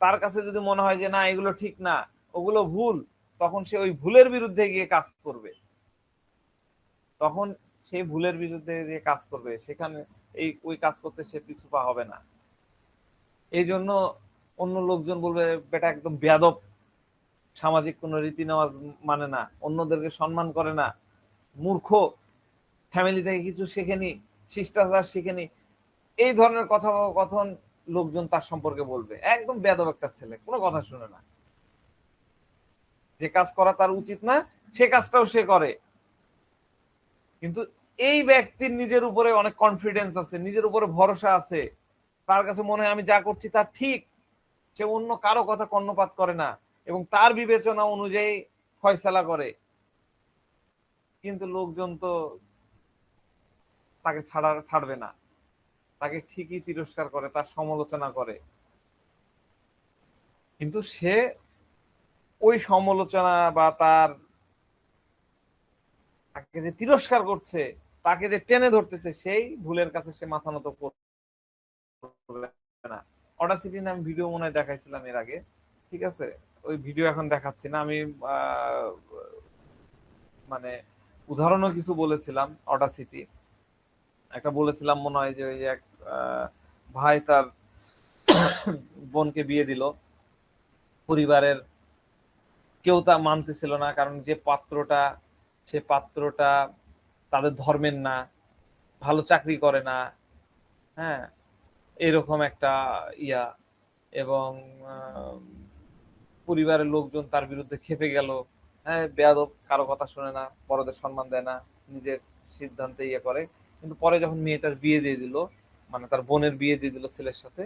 তার কাছে যদি মনে হয় যে না এগুলো ঠিক না, ওগুলো ভুল, তখন সে ওই ভুলের বিরুদ্ধে গিয়ে কাজ করবে। তখন সে ভুলের বিরুদ্ধে গিয়ে কাজ করবে, সেখানে ওই কাজ করতে সে পিছু পা হবে না। এই জন্য অন্য লোকজন বলবে বেটা একদম বেয়াদব, সামাজিক কোন রীতি নেওয়াজ মানে না, অন্যদেরকে সম্মান করে না, মূর্খ, ফ্যামিলি থেকে কিছু শেখেনি, শিষ্টাচার শিখেনি, এই ধরনের কথন লোকজন তার সম্পর্কে বলবে। একদম বেয়াদব একটা ছেলে, কোনো কথা শুনে না, যে কাজ করা তার উচিত না সে কাজটাও সে করে। কিন্তু এই ব্যক্তির নিজের উপরে অনেক কনফিডেন্স আছে, নিজের উপরে ভরসা আছে, তার কাছে মনে হয় আমি যা করছি তা ঠিক, সে অন্য কারো কথা কর্ণপাত করে না এবং তার বিবেচনা অনুযায়ী ফয়সালা করে। কিন্তু লোকজন তো তাকে ছাড়বে না, তাকে ঠিকই তিরস্কার করে, তার সমালোচনা করে। কিন্তু সে ওই সমালোচনা বা তাকে যে তিরস্কার করছে, তাকে যে টেনে ধরতেছে, সেই ভুলের কাছে সে মাথা নত করবে না। অডাসিটি নামে ভিডিও মনে হয় দেখাইছিলাম এর আগে, ঠিক আছে, ওই ভিডিও এখন দেখাচ্ছি না আমি। মানে উদাহরণও কিছু বলেছিলাম অডাসিটি, একটা বলেছিলাম মনে হয় যে ওই এক ভাই তার বোনকে বিয়ে দিল, পরিবারের কেউ তা মানতেছিল না, কারণ যে পাত্রটা, সে পাত্রটা তাদের ধর্মের না, ভালো চাকরি করে না, হ্যাঁ, এরকম একটা ইয়া। এবং পরিবারের লোকজন তার বিরুদ্ধে খেপে গেল, হ্যাঁ বেয়াদব, কারো কথা শুনে না, বড়দের সম্মান দেয় না, নিজের সিদ্ধান্তে ইয়ে করে। কিন্তু পরে যখন মেয়েটার বিয়ে দিয়ে দিল, মানে তার বোনের বিয়ে দিয়ে দিল ছেলের সাথে,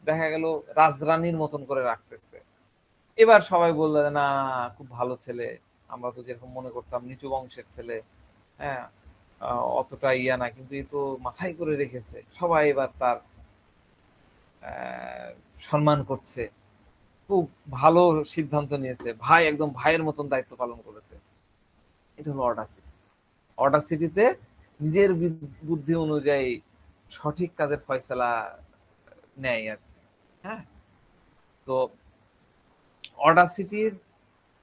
দেখা গেল রাজরানীর মতন করে রাখতেছে। এবার সবাই বললো যে না, খুব ভালো ছেলে, আমরা তো যেরকম মনে করতাম নিচু বংশের ছেলে, হ্যাঁ, অতটা ইয়া না, কিন্তু এ তো মাথায় করে রেখেছে, সবাই এবার তার সম্মান করছে, খুব ভালো সিদ্ধান্ত নিয়েছে, ভাই একদম ভাইয়ের মতন দায়িত্ব পালন করেছে। এটা হলো অডাসিটি। অডাসিটিতে নিজের বুদ্ধি অনুযায়ী সঠিক কাজের ফয়সালা নেয় আর কি। হ্যাঁ, তো অডাসিটির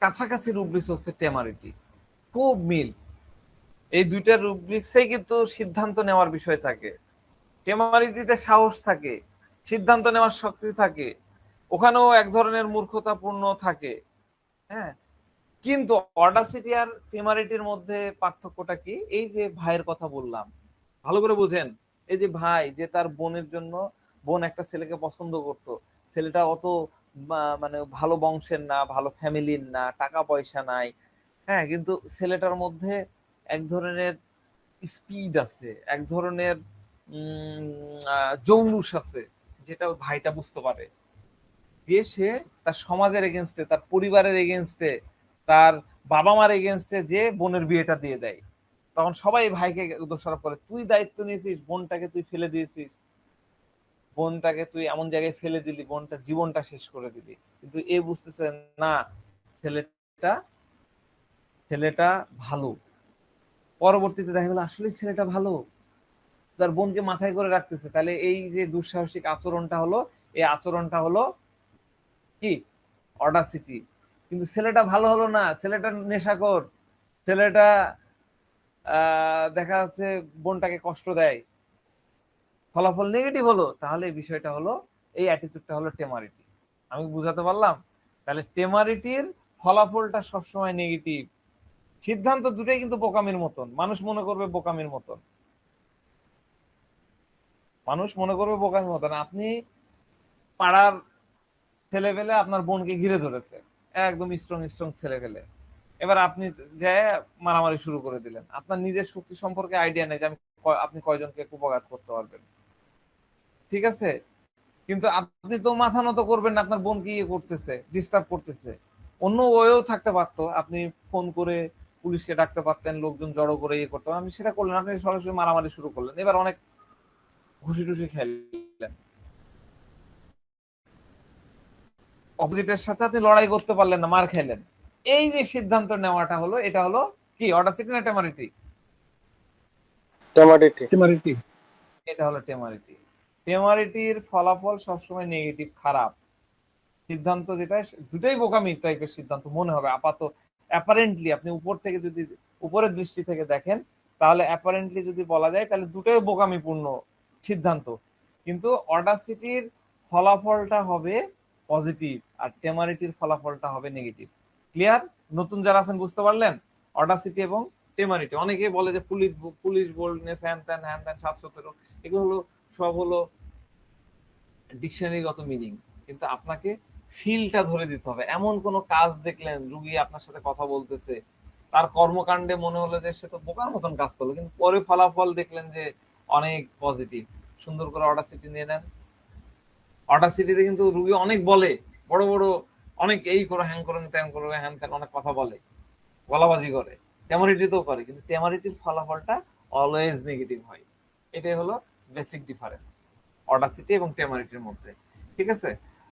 কাছাকাছি রুব্রিক্স হচ্ছে টেমারিটি, খুব মিল। এই দুইটা রুব্রিক্সেই কিন্তু সিদ্ধান্ত নেওয়ার বিষয় থাকে। টেমারিটিতে সাহস থাকে, সিদ্ধান্ত নেওয়ার শক্তি থাকে, ওখানেও এক ধরনের মূর্খতাপূর্ণ থাকে। হ্যাঁ, কিন্তু অডাসিটি আর টেমারিটির মধ্যে পার্থক্যটা কি? এই যে ভাইয়ের কথা বললাম, ভালো করে বুঝেন। এই যে ভাই, যে তার বোনের জন্য, বোন একটা ছেলেকে পছন্দ করত, ছেলেটা অত মানে ভালো বংশের না, ভালো ফ্যামিলির না, টাকা পয়সা নাই, হ্যাঁ, কিন্তু ছেলেটার মধ্যে এক ধরনের স্পিড আছে, এক ধরনের জৌলুস আছে, যেটা ভাইটা বুঝতে পারে। দিয়ে সে তার সমাজের এগেনস্টে, তার পরিবারের এগেনস্টে, তার বাবা মার এগেনস্টে যে বোনের বিয়েটা দিয়ে দেয়। তখন সবাই ভাইকে দোষারোপ করে, তুই দায়িত্ব নিয়েছিস, বোনটাকে তুই ফেলে দিয়েছিস, বোনটাকে তুই এমন জায়গায় ফেলে দিলি, বোনটার জীবনটা শেষ করে দিলি। কিন্তু এ বুঝতেছে না, ছেলেটা ছেলেটা ভালো। পরবর্তীতে দেখা গেল আসলে ছেলেটা ভালো, যার বোনকে মাথায় করে রাখতেছে। তাহলে এই যে দুঃসাহসিক আচরণটা হলো, এই আচরণটা হলো কি? অডাসিটি। কিন্তু ছেলেটা ভালো হলো না, ছেলেটা নেশাখোর, ছেলেটা দেখা যাচ্ছে বোনটাকে কষ্ট দেয়, ফলাফল নেগেটিভ হলো, তাহলে এই বিষয়টা হলো, এই অ্যাটিটিউডটা হলো টেমারিটি। আমি বুঝাতে পারলাম? তাহলে টেমারিটির ফলাফলটা সবসময় নেগেটিভ। সিদ্ধান্ত দুটাই কিন্তু বোকামির মতন, মানুষ মনে করবে বোকামির মতন, মানুষ মনে করবে বোকামির মতন। আপনি পাড়ার ছেলে পেলে আপনার বোনকে ঘিরে ধরেছে, একদম স্ট্রং স্ট্রং ছেলে পেলে, এবার আপনি যে মারামারি শুরু করে দিলেন, আপনার নিজের শক্তি সম্পর্কে আইডিয়া নেই যে আপনি কয়জনকে উপঘাত করতে পারবেন। ঠিক আছে, কিন্তু আপনি তো মাথা নত করবেন না আপনার বোন কি ইয়ে করতেছে, ডিস্টার্ব করতেছে। অন্য ওয়েও থাকতে পারতো, আপনি ফোন করে পুলিশকে ডাকতে পারতেন, লোকজন জড়ো করে ইয়ে করতে পারতেন, আপনি সেটা করলেন, আপনি সরাসরি মারামারি শুরু করলেন, এবার অনেক ঘুষি টুসি খেলেন, অপোজিটের সাথে আপনি লড়াই করতে পারলেন না, মার খেলেন। এই যে সিদ্ধান্ত নেওয়াটা হলো, এটা হলো কি অডাসিটি না টেমারিটি? temerity. এটা হলো টেমারিটি। টেমারিটির ফলাফল সবসময় নেগেটিভ, খারাপ সিদ্ধান্ত, যেটা দুটাই বোকামি টাইপের সিদ্ধান্ত মনে হবে আপাতত, অ্যাপারেন্টলি আপনি উপর থেকে যদি উপরের দৃষ্টি থেকে দেখেন, তাহলে অ্যাপারেন্টলি যদি বলা যায় তাহলে দুটাই বোকামিপূর্ণ সিদ্ধান্ত, কিন্তু অডাসিটির ফলাফলটা হবে পজিটিভ আর টেমারিটির ফলাফলটা হবে নেগেটিভ। ক্লিয়ার? নতুন যারা আছেন বুঝতে পারলেন অডাসিটি এবং টেমারিটি। অনেকে বলে যে পুলিশ পুলিশ বোল্ডনেস হ্যান ত্যান 717, এগুলো হলো সব হলো ডিকশনারিগত মিনিং, কিন্তু আপনাকে ফিলটা ধরে দিতে হবে। এমন কোন কাজ দেখলেন, রুগী আপনার সাথে কথা বলতেছে, তার কর্মকাণ্ডে মনে হলো যে সে তো বোকার মতন কাজ করলো, কিন্তু পরে ফলাফল দেখলেন যে অনেক পজিটিভ, সুন্দর করে অডাসিটি নিয়ে নেন। অডাসিটিতে কিন্তু রুগী অনেক বলে, বড় বড় অনেক এই করো হ্যাং করেন ত্যান করো হ্যান ত্যান অনেক কথা বলে, গলাবাজি করে, টেমারিটিতেও করে, কিন্তু টেমারিটির ফলাফলটা অলওয়েজ নেগেটিভ হয়। এটাই হলো বেসিক ডিফারেন্স অডাসিটি এবং টেমারিটির মধ্যে। ঠিক আছে?